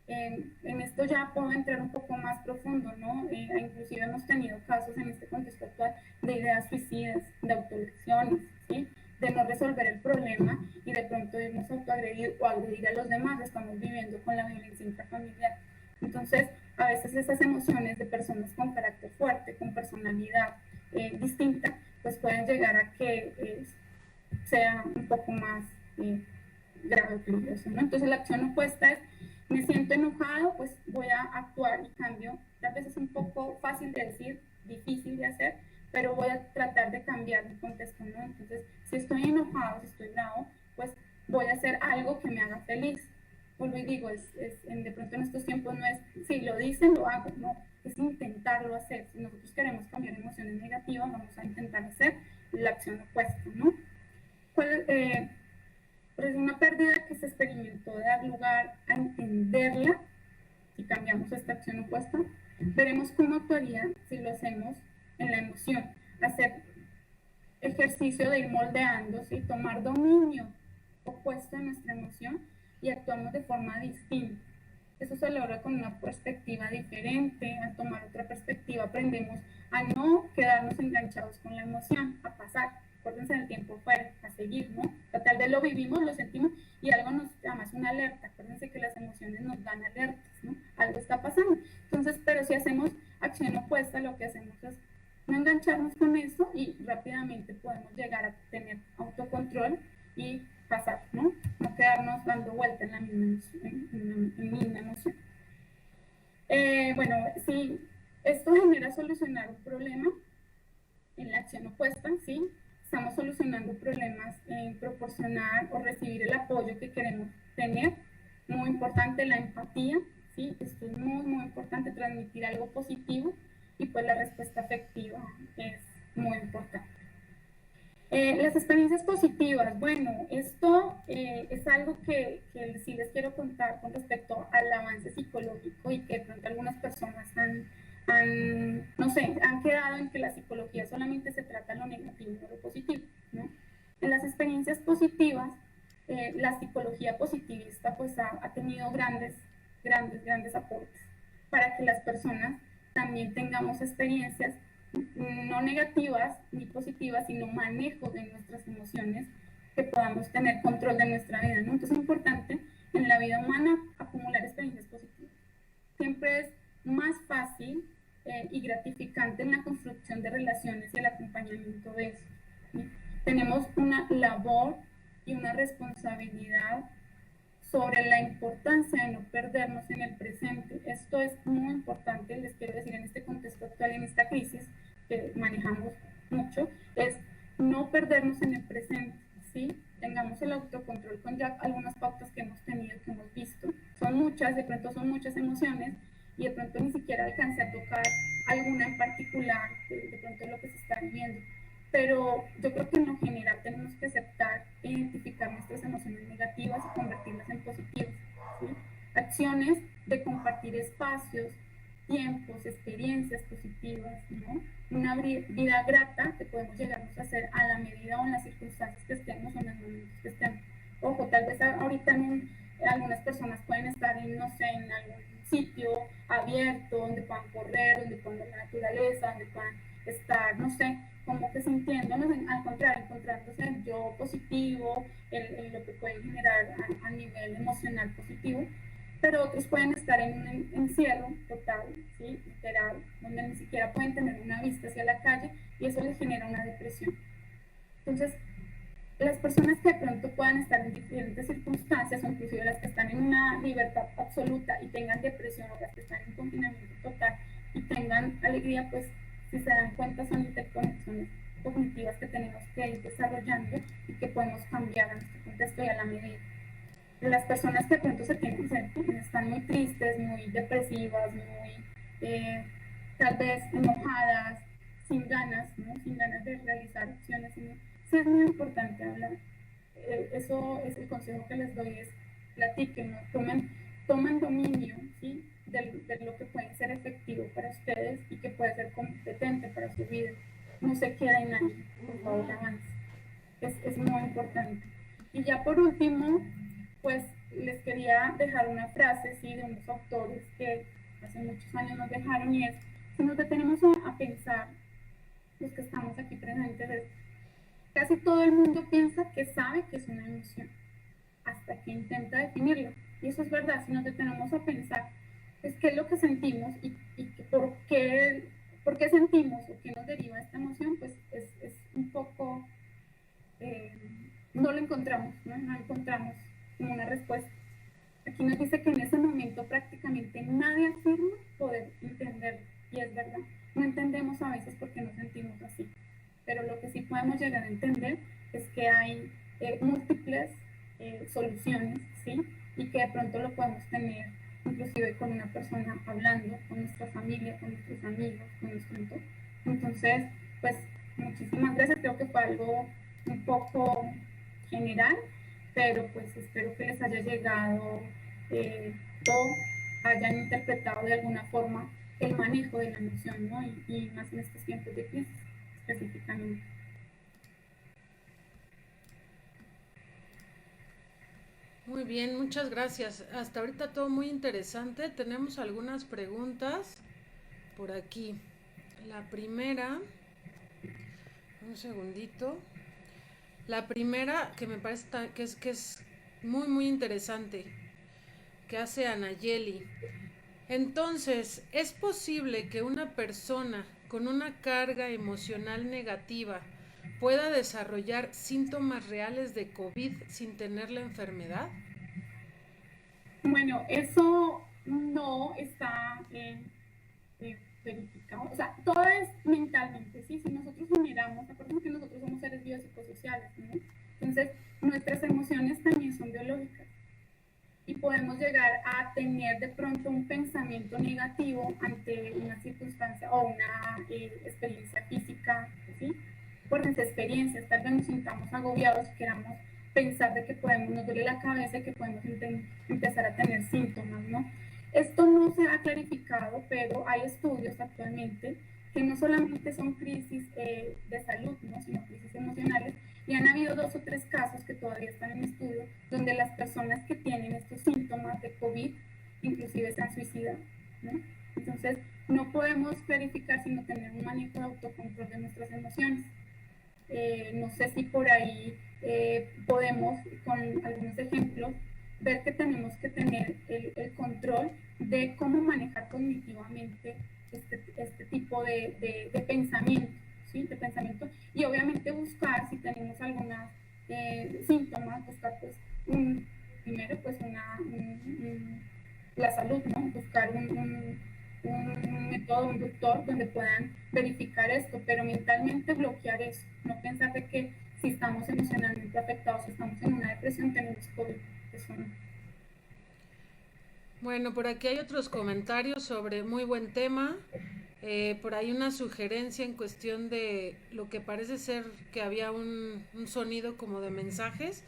En esto ya puedo entrar un poco más profundo, ¿no? Inclusive hemos tenido casos en este contexto actual de ideas suicidas, de autolesiones, ¿sí? De no resolver el problema y de pronto irnos a autoagredir o agredir a los demás. Estamos viviendo con la violencia intrafamiliar. Entonces, a veces esas emociones de personas con carácter fuerte, con personalidad distinta, pues pueden llegar a que sea un poco más grave o peligroso, ¿no? Entonces, la acción opuesta es me siento enojado, pues voy a actuar y cambio. Tal vez es un poco fácil de decir, difícil de hacer, pero voy a tratar de cambiar mi contexto, ¿no? Entonces, si estoy enojado, si estoy bravo, pues voy a hacer algo que me haga feliz. Vuelvo y digo, de pronto en estos tiempos no es, si lo dicen, lo hago, no, es intentarlo hacer. Si nosotros queremos cambiar emociones negativas, vamos a intentar hacer la acción opuesta, ¿no? Pero es una pérdida que se experimentó de dar lugar a entenderla. Si cambiamos esta acción opuesta, veremos cómo actuaría si lo hacemos en la emoción. Hacer ejercicio de ir moldeándose y tomar dominio opuesto en nuestra emoción y actuamos de forma distinta. Eso se logra con una perspectiva diferente. Al tomar otra perspectiva aprendemos a no quedarnos enganchados con la emoción, a pasar. Acuérdense del tiempo fuera, a seguir, ¿no? Tal vez lo vivimos, lo sentimos y algo nos llama, es una alerta. Acuérdense que las emociones nos dan alertas, ¿no? Algo está pasando. Entonces, pero si hacemos acción opuesta, lo que hacemos es no engancharnos con eso y rápidamente podemos llegar a tener autocontrol y pasar, ¿no? No quedarnos dando vuelta en la misma emoción. Bueno, si esto genera solucionar un problema en la acción opuesta, ¿sí? Estamos solucionando problemas en proporcionar o recibir el apoyo que queremos tener. Muy importante la empatía, ¿sí? Esto es muy, muy importante, transmitir algo positivo y pues la respuesta afectiva es muy importante. Las experiencias positivas, bueno, esto es algo que sí les quiero contar con respecto al avance psicológico y que de pronto algunas personas no sé, han quedado en que la psicología solamente se trata de lo negativo y no lo positivo, ¿no? En las experiencias positivas, la psicología positivista pues ha tenido grandes aportes para que las personas también tengamos experiencias no negativas ni positivas, sino manejo de nuestras emociones, que podamos tener control de nuestra vida, ¿no? Entonces es importante en la vida humana acumular experiencias positivas. Siempre es más fácil y gratificante en la construcción de relaciones y el acompañamiento de eso, ¿sí? Tenemos una labor y una responsabilidad sobre la importancia de no perdernos en el presente. Esto es muy importante, les quiero decir, en este contexto actual, en esta crisis que manejamos mucho, es no perdernos en el presente, ¿sí? Tengamos el autocontrol con ya algunas pautas que hemos tenido, que hemos visto. Son muchas, de pronto son muchas emociones y de pronto ni siquiera alcancé a tocar alguna en particular, de pronto lo que se está viviendo. Pero yo creo que en lo general tenemos que aceptar e identificar nuestras emociones negativas y convertirlas en positivas, ¿sí? Acciones de compartir espacios, tiempos, experiencias positivas, ¿no? Una vida grata que podemos llegarnos a hacer a la medida o en las circunstancias que estemos o en los momentos que estemos. Ojo, tal vez ahorita algunas personas pueden estar en, no sé, en algún sitio abierto donde puedan correr, donde puedan ver la naturaleza, donde puedan estar, no sé, como que sintiéndonos, al contrario, encontrándose el yo positivo, lo que puede generar a nivel emocional positivo, pero otros pueden estar en un encierro total, ¿sí? Literal, donde ni siquiera pueden tener una vista hacia la calle y eso les genera una depresión. Entonces, las personas que de pronto puedan estar en diferentes circunstancias, o inclusive las que están en una libertad absoluta y tengan depresión, o las que están en confinamiento total y tengan alegría, pues si se dan cuenta son interconexiones cognitivas que tenemos que ir desarrollando y que podemos cambiar a nuestro contexto y a la medida. Las personas que de pronto están muy tristes, muy depresivas, muy tal vez enojadas, sin ganas, ¿no? Sin ganas de realizar acciones, sí es muy importante hablar. Eso es el consejo que les doy, es platiquen, ¿no? toman dominio, ¿sí? de lo que puede ser efectivo para ustedes y que puede ser competente para su vida. No se queden ahí, por favor, avance. Es muy importante. Y ya por último, pues les quería dejar una frase, ¿sí? De unos autores que hace muchos años nos dejaron, y es: si nos detenemos a pensar, los que estamos aquí presentes, es, casi todo el mundo piensa que sabe que es una emoción, hasta que intenta definirlo. Y eso es verdad, si nos detenemos a pensar, es qué es lo que sentimos y por qué sentimos o qué nos deriva esta emoción, pues es un poco, no lo encontramos, no encontramos una respuesta. Aquí nos dice que en ese momento prácticamente nadie afirma poder entenderlo, y es verdad, no entendemos a veces por qué nos sentimos así, pero lo que sí podemos llegar a entender es que hay múltiples soluciones, ¿sí? Y que de pronto lo podemos tener inclusive con una persona hablando, con nuestra familia, con nuestros amigos, con nuestro entorno. Entonces, pues muchísimas gracias, creo que fue algo un poco general, pero pues espero que les haya llegado o hayan interpretado de alguna forma el manejo de la emoción, ¿no? Y más en estos tiempos de crisis específicamente. Muy bien, muchas gracias. Hasta ahorita todo muy interesante. Tenemos algunas preguntas por aquí. La primera, un segundito. La primera que me parece que es muy interesante, que hace Anayeli. Entonces, ¿es posible que una persona con una carga emocional negativa pueda desarrollar síntomas reales de COVID sin tener la enfermedad? Bueno, eso no está verificado. O sea, todo es mentalmente, ¿sí? Si nosotros generamos, acuérdense que nosotros somos seres biopsicosociales, ¿no? Entonces, nuestras emociones también son biológicas y podemos llegar a tener de pronto un pensamiento negativo ante una circunstancia o una experiencia física, ¿sí? por las experiencias, tal vez nos sintamos agobiados, queramos pensar de que podemos, nos duele la cabeza y que podemos empezar a tener síntomas, ¿no? Esto no se ha clarificado, pero hay estudios actualmente que no solamente son crisis de salud, ¿no? Sino crisis emocionales, y han habido 2 o 3 casos que todavía están en estudio, donde las personas que tienen estos síntomas de COVID inclusive se han suicidado, ¿no? Entonces, no podemos clarificar sino tener un manejo de autocontrol de nuestras emociones. No sé si por ahí podemos, con algunos ejemplos, ver que tenemos que tener el control de cómo manejar cognitivamente este tipo de pensamiento, ¿sí? De pensamiento, y obviamente buscar, si tenemos algunos síntomas, buscar pues primero pues la salud, ¿no? Buscar un método, un doctor donde puedan verificar esto, pero mentalmente bloquear eso, no pensar de que si estamos emocionalmente afectados, si estamos en una depresión, tenemos COVID, eso no. Bueno, por aquí hay otros comentarios sobre muy buen tema. Por ahí una sugerencia en cuestión de lo que parece ser que había un sonido como de mensajes.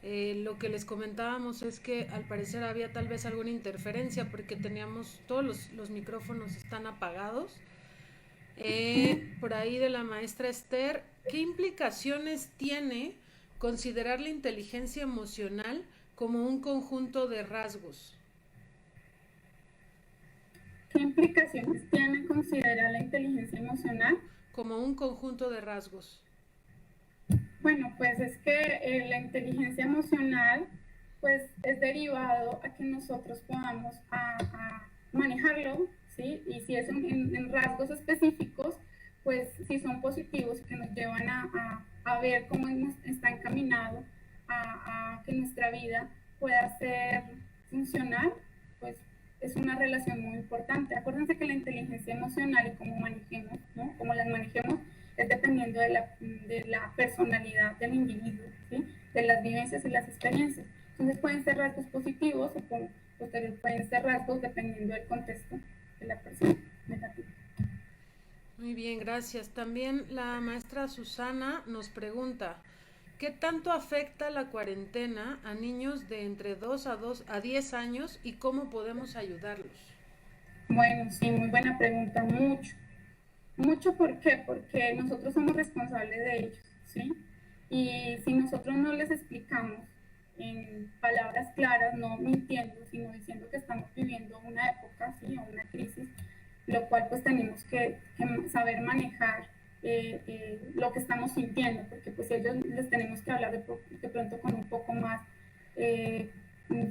Lo que les comentábamos es que al parecer había tal vez alguna interferencia porque teníamos todos los micrófonos están apagados. Por ahí de la maestra Esther, ¿qué implicaciones tiene considerar la inteligencia emocional como un conjunto de rasgos? ¿Qué implicaciones tiene considerar la inteligencia emocional? Como un conjunto de rasgos. Bueno, pues es que la inteligencia emocional pues es derivado a que nosotros podamos a manejarlo, ¿sí? Y si es en rasgos específicos, pues si son positivos que nos llevan a ver cómo está encaminado a que nuestra vida pueda ser funcional, pues es una relación muy importante. Acuérdense que la inteligencia emocional y cómo manejemos, ¿no? Cómo las manejemos es dependiendo de la personalidad del individuo, ¿sí? De las vivencias y las experiencias. Entonces pueden ser rasgos positivos o pueden ser rasgos dependiendo del contexto de la persona negativa. Muy bien, gracias. También la maestra Susana nos pregunta, ¿qué tanto afecta la cuarentena a niños de entre 2 a 10 años y cómo podemos ayudarlos? Bueno, sí, muy buena pregunta, mucho. Mucho, ¿por qué? Porque nosotros somos responsables de ellos, ¿sí? Y si nosotros no les explicamos en palabras claras, no mintiendo, sino diciendo que estamos viviendo una época, ¿sí? O una crisis, lo cual pues tenemos que saber manejar lo que estamos sintiendo, porque pues ellos les tenemos que hablar de pronto con un poco más eh,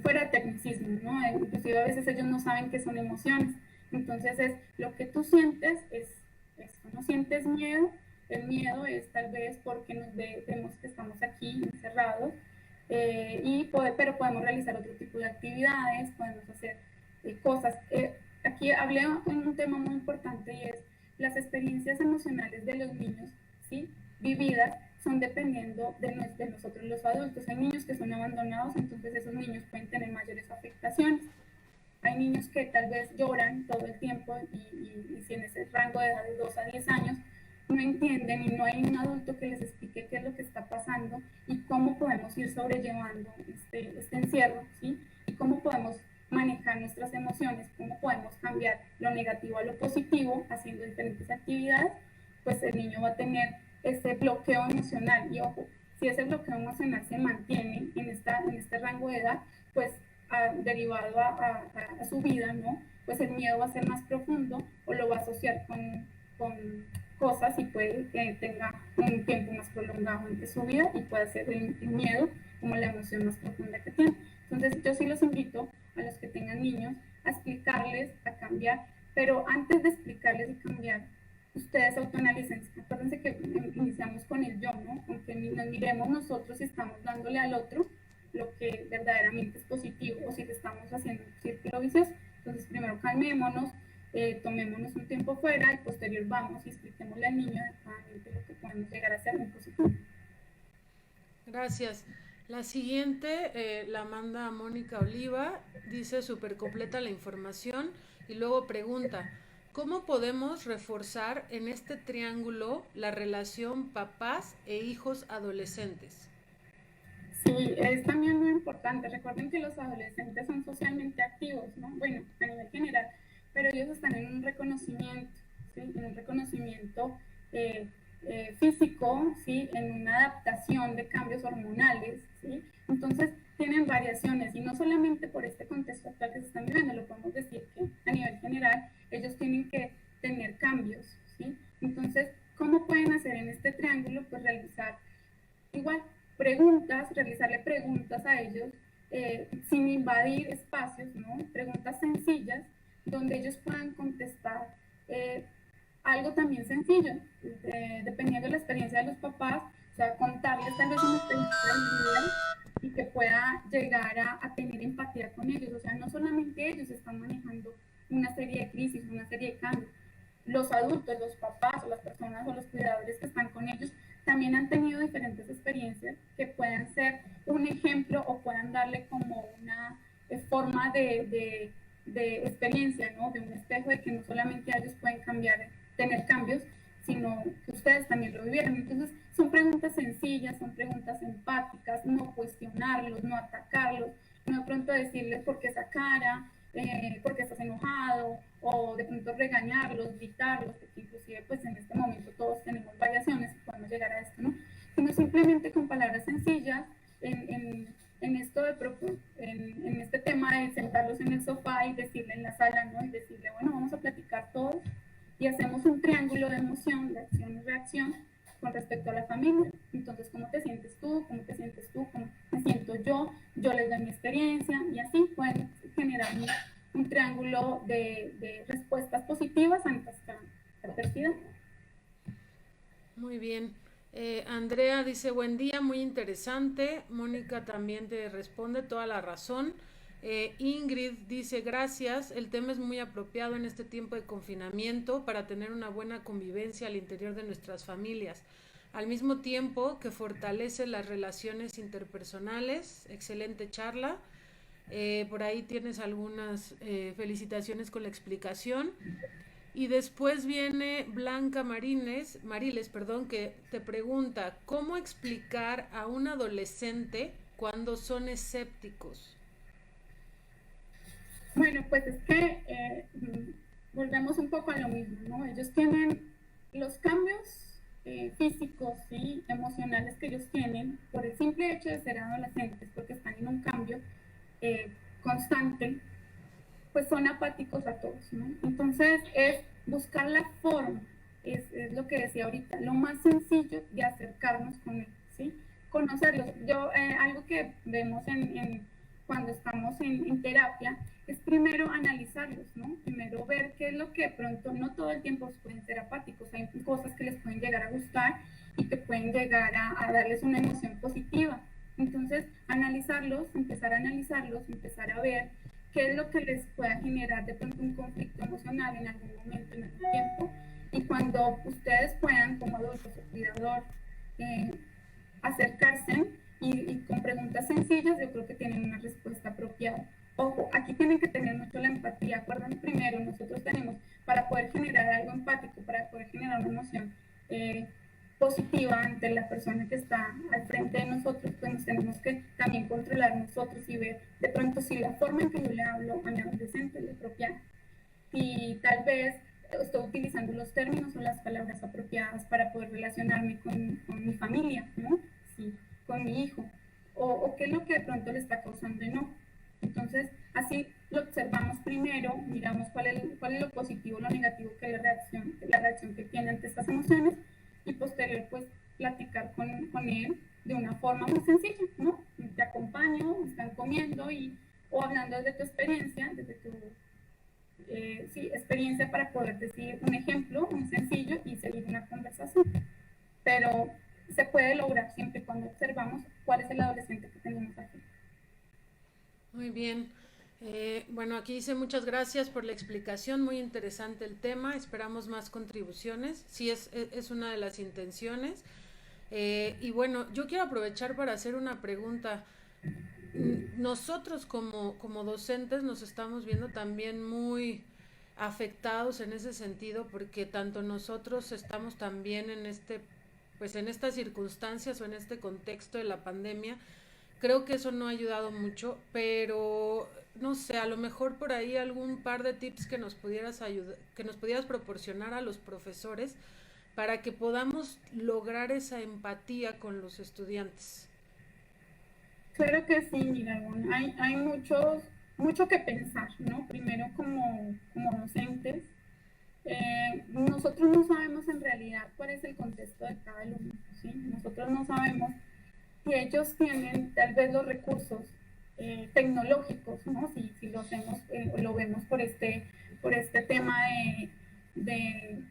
fuera de tecnicismo, ¿no? Inclusive a veces ellos no saben qué son emociones, entonces es lo que tú sientes es esto, no sientes miedo, el miedo es tal vez porque vemos que estamos aquí encerrados, pero podemos realizar otro tipo de actividades, podemos hacer cosas. Aquí hablé en un tema muy importante y es las experiencias emocionales de los niños, ¿sí? Vividas son dependiendo de nosotros los adultos. Hay niños que son abandonados, entonces esos niños pueden tener mayores afectaciones. Hay niños que tal vez lloran todo el tiempo y si en ese rango de edad de 2 a 10 años no entienden y no hay un adulto que les explique qué es lo que está pasando y cómo podemos ir sobrellevando este encierro, ¿sí? Y cómo podemos manejar nuestras emociones, cómo podemos cambiar lo negativo a lo positivo haciendo diferentes actividades, pues el niño va a tener ese bloqueo emocional. Y ojo, si ese bloqueo emocional se mantiene en este rango de edad, pues derivado a su vida, ¿no? Pues el miedo va a ser más profundo o lo va a asociar con cosas y puede que tenga un tiempo más prolongado entre su vida y puede ser el miedo como la emoción más profunda que tiene. Entonces yo sí los invito a los que tengan niños a explicarles, a cambiar, pero antes de explicarles y cambiar, ustedes autoanalicen. Acuérdense que iniciamos con el yo, ¿no? Con que nos miremos nosotros y estamos dándole al otro lo que verdaderamente es positivo o si le estamos haciendo un círculo vicioso. Entonces primero calmémonos, tomémonos un tiempo fuera y posterior vamos y expliquémosle al niño adecuadamente lo que podemos llegar a hacer en positivo. Gracias. La siguiente la manda Mónica Oliva, dice súper completa la información y luego pregunta, ¿Cómo podemos reforzar en este triángulo la relación papás e hijos adolescentes? Sí, es también muy importante. Recuerden que los adolescentes son socialmente activos, ¿no? Bueno, a nivel general, pero ellos están en un reconocimiento, ¿sí? En un reconocimiento eh, físico, ¿sí? En una adaptación de cambios hormonales, ¿sí? Entonces, tienen variaciones y no solamente por este contexto actual que se están viviendo, lo podemos decir que a nivel general ellos tienen que tener cambios, ¿sí? Entonces, ¿cómo pueden hacer en este triángulo? Pues realizar igual preguntas, realizarle preguntas a ellos sin invadir espacios, ¿no? Preguntas sencillas donde ellos puedan contestar algo también sencillo, dependiendo de la experiencia de los papás, o sea, contarles tal vez una experiencia de vida y que pueda llegar a tener empatía con ellos, o sea, no solamente ellos están manejando una serie de crisis, una serie de cambios, los adultos, los papás o las personas o los cuidadores que están con ellos también han tenido diferentes experiencias que puedan ser un ejemplo o puedan darle como una forma de experiencia, ¿no? De un espejo de que no solamente ellos pueden cambiar, tener cambios, sino que ustedes también lo vivieron. Entonces, son preguntas sencillas, son preguntas empáticas, no cuestionarlos, no atacarlos, no de pronto decirles por qué esa cara, porque estás enojado, o de pronto regañarlos, gritarlos, porque inclusive pues en este momento todos tenemos variaciones y podemos llegar a esto, ¿no? Sino simplemente con palabras sencillas, en esto en este tema de sentarlos en el sofá y decirle en la sala, ¿no? Y decirle, bueno, vamos a platicar todos y hacemos un triángulo de emoción, de acción y reacción con respecto a la familia. Entonces, ¿cómo te sientes tú? ¿Cómo te sientes tú? ¿Cómo me siento yo? Yo les doy mi experiencia y así pueden generar un triángulo de respuestas positivas ante esta adversidad. Muy bien. Andrea dice, buen día, muy interesante. Mónica también te responde, toda la razón. Ingrid dice, gracias, el tema es muy apropiado en este tiempo de confinamiento para tener una buena convivencia al interior de nuestras familias, al mismo tiempo que fortalece las relaciones interpersonales. Excelente charla. Por ahí tienes algunas felicitaciones con la explicación. Y después viene Blanca Mariles, perdón, que te pregunta, ¿cómo explicar a un adolescente cuando son escépticos? Bueno, pues es que volvemos un poco a lo mismo, ¿no? Ellos tienen los cambios físicos y emocionales que ellos tienen por el simple hecho de ser adolescentes, porque están en un cambio eh, constante, pues son apáticos a todos, ¿no? Entonces es buscar la forma, es lo que decía ahorita, lo más sencillo de acercarnos con él, ¿sí? Conocerlos. Yo, algo que vemos cuando estamos en terapia es primero analizarlos, ¿no? Primero ver qué es lo que de pronto, no todo el tiempo pueden ser apáticos, hay cosas que les pueden llegar a gustar y que pueden llegar a darles una emoción positiva. Entonces, analizarlos, empezar a analizarlos, empezar a ver qué es lo que les pueda generar de pronto un conflicto emocional en algún momento, en algún tiempo. Y cuando ustedes puedan, como adultos o cuidador, acercarse y con preguntas sencillas, yo creo que tienen una respuesta apropiada. Ojo, aquí tienen que tener mucho la empatía. Acuérdense primero, nosotros tenemos, para poder generar algo empático, para poder generar una emoción positiva ante la persona que está al frente de nosotros, pues nos tenemos que también controlar nosotros y ver de pronto si la forma en que yo le hablo a mi adolescente es apropiada. Y tal vez estoy utilizando los términos o las palabras apropiadas para poder relacionarme con mi familia, ¿no? Sí, con mi hijo. O qué es lo que de pronto le está causando no. Entonces, así lo observamos primero, miramos cuál es lo positivo, lo negativo que es la reacción que tiene ante estas emociones y posterior, pues, platicar con él de una forma muy sencilla, ¿no? Te acompaño, están comiendo o hablando desde tu experiencia, desde tu sí, experiencia para poder decir un ejemplo muy sencillo y seguir una conversación. Pero se puede lograr siempre cuando observamos cuál es el adolescente que tenemos aquí. Muy bien. Bueno, aquí dice muchas gracias por la explicación, muy interesante el tema, esperamos más contribuciones, sí es una de las intenciones. Y bueno, yo quiero aprovechar para hacer una pregunta. Nosotros como docentes nos estamos viendo también muy afectados en ese sentido, porque tanto nosotros estamos también en pues en estas circunstancias o en este contexto de la pandemia. Creo que eso no ha ayudado mucho, pero no sé, a lo mejor por ahí algún par de tips que nos pudieras ayudar, que nos pudieras proporcionar a los profesores para que podamos lograr esa empatía con los estudiantes. Claro que sí, mira, bueno, hay mucho que pensar, ¿no? Primero como docentes, nosotros no sabemos en realidad cuál es el contexto de cada alumno, ¿sí? Nosotros no sabemos si ellos tienen tal vez los recursos tecnológicos, ¿no? Si lo hacemos, lo vemos por este tema de,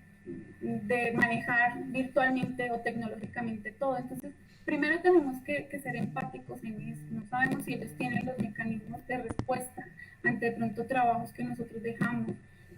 de manejar virtualmente o tecnológicamente todo. Entonces, primero tenemos que ser empáticos en eso. No sabemos si ellos tienen los mecanismos de respuesta ante de pronto trabajos que nosotros dejamos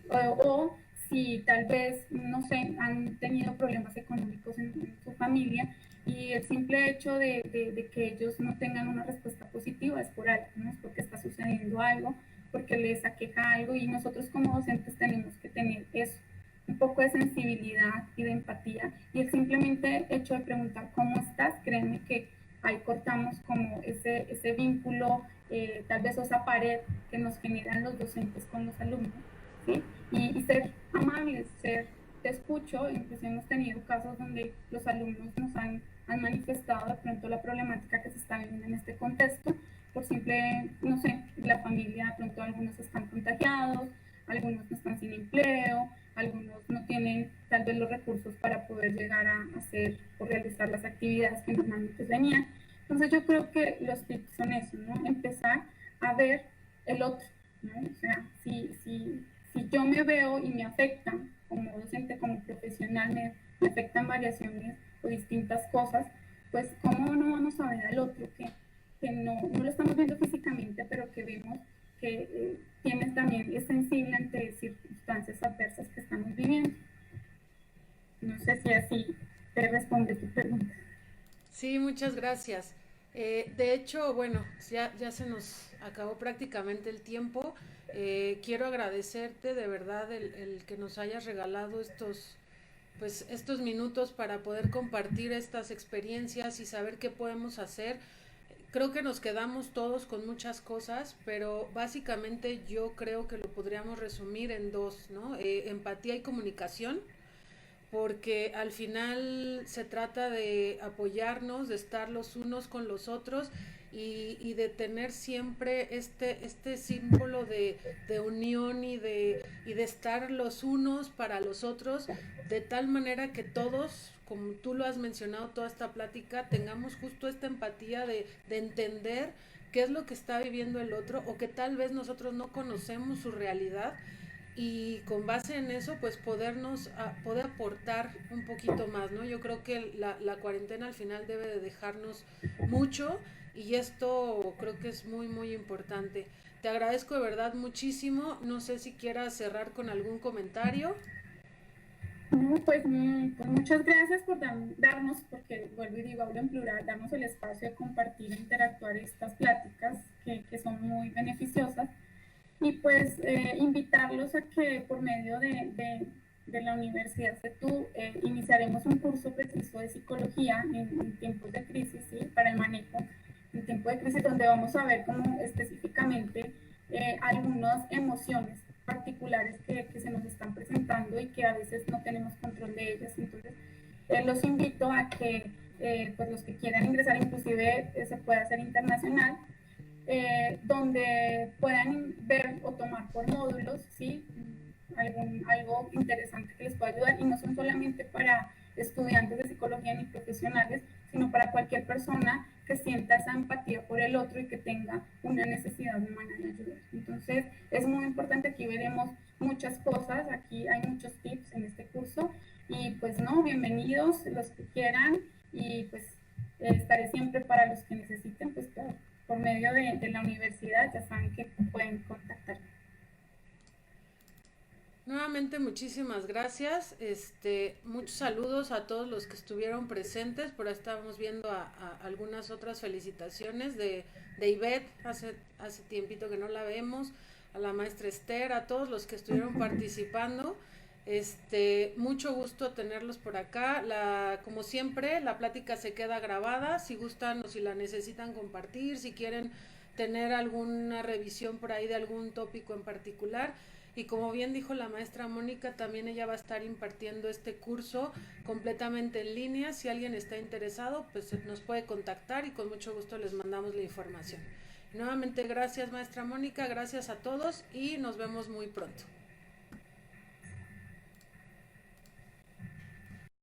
o si tal vez, no sé, han tenido problemas económicos en su familia y el simple hecho de que ellos no tengan una respuesta positiva es por algo, ¿no? Es porque está sucediendo algo, porque les aqueja algo y nosotros como docentes tenemos que tener eso, un poco de sensibilidad y de empatía y el simplemente hecho de preguntar cómo estás, créanme que ahí cortamos como ese vínculo, tal vez esa pared que nos generan los docentes con los alumnos, ¿sí? Y ser amables, te escucho, incluso hemos tenido casos donde los alumnos han manifestado de pronto la problemática que se está viviendo en este contexto, por simple, no sé, la familia, de pronto algunos están contagiados, algunos no están sin empleo, algunos no tienen tal vez los recursos para poder llegar a hacer o realizar las actividades que normalmente tenían. Entonces yo creo que los tips son eso, ¿no? Empezar a ver el otro, ¿no? O sea, si yo me veo y me afectan como docente, como profesional, me afectan variaciones o distintas cosas, pues cómo no vamos a ver al otro que no lo estamos viendo físicamente, pero que vemos que tiene también, es sensible ante circunstancias adversas que estamos viviendo. No sé si así te responde tu pregunta. Sí, muchas gracias. De hecho, bueno, ya se nos acabó prácticamente el tiempo. Quiero agradecerte de verdad el que nos hayas regalado pues, estos minutos para poder compartir estas experiencias y saber qué podemos hacer. Creo que nos quedamos todos con muchas cosas, pero básicamente yo creo que lo podríamos resumir en dos, ¿no? Empatía y comunicación, porque al final se trata de apoyarnos, de estar los unos con los otros y de tener siempre este símbolo de unión y de estar los unos para los otros, de tal manera que todos, como tú lo has mencionado toda esta plática, tengamos justo esta empatía de entender qué es lo que está viviendo el otro o que tal vez nosotros no conocemos su realidad y con base en eso pues poder aportar un poquito más, ¿no? Yo creo que la cuarentena al final debe de dejarnos mucho y esto creo que es muy muy importante. Te agradezco de verdad muchísimo, no sé si quieras cerrar con algún comentario. No, pues, pues, muchas gracias por darnos, porque vuelvo y digo, hablo en plural, darnos el espacio de compartir e interactuar estas pláticas que son muy beneficiosas y pues invitarlos a que por medio de la Universidad CETU iniciaremos un curso preciso de psicología en tiempos de crisis, ¿sí? Para el manejo en tiempo de crisis, donde vamos a ver como específicamente algunas emociones particulares que se nos están presentando y que a veces no tenemos control de ellas. Entonces, los invito a que pues los que quieran ingresar, inclusive se puede hacer internacional, donde puedan ver o tomar por módulos, ¿sí? Algo interesante que les pueda ayudar y no son solamente para estudiantes de psicología ni profesionales, sino para cualquier persona que sienta esa empatía por el otro y que tenga una necesidad humana de ayudar. Entonces, es muy importante, aquí veremos muchas cosas, aquí hay muchos tips en este curso y pues no, bienvenidos los que quieran y pues estaré siempre para los que necesiten, pues claro, por medio de la universidad, ya saben que pueden contactar. Nuevamente muchísimas gracias. Muchos saludos a todos los que estuvieron presentes. Por ahí estábamos viendo a algunas otras felicitaciones de Ivette, hace tiempito que no la vemos. a la maestra Esther, a todos los que estuvieron participando. Mucho gusto tenerlos por acá. Como siempre, la plática se queda grabada. Si gustan o si la necesitan compartir, si quieren tener alguna revisión por ahí de algún tópico en particular. Y como bien dijo la maestra Mónica, también ella va a estar impartiendo este curso completamente en línea. Si alguien está interesado, pues nos puede contactar y con mucho gusto les mandamos la información. Nuevamente, gracias maestra Mónica, gracias a todos y nos vemos muy pronto.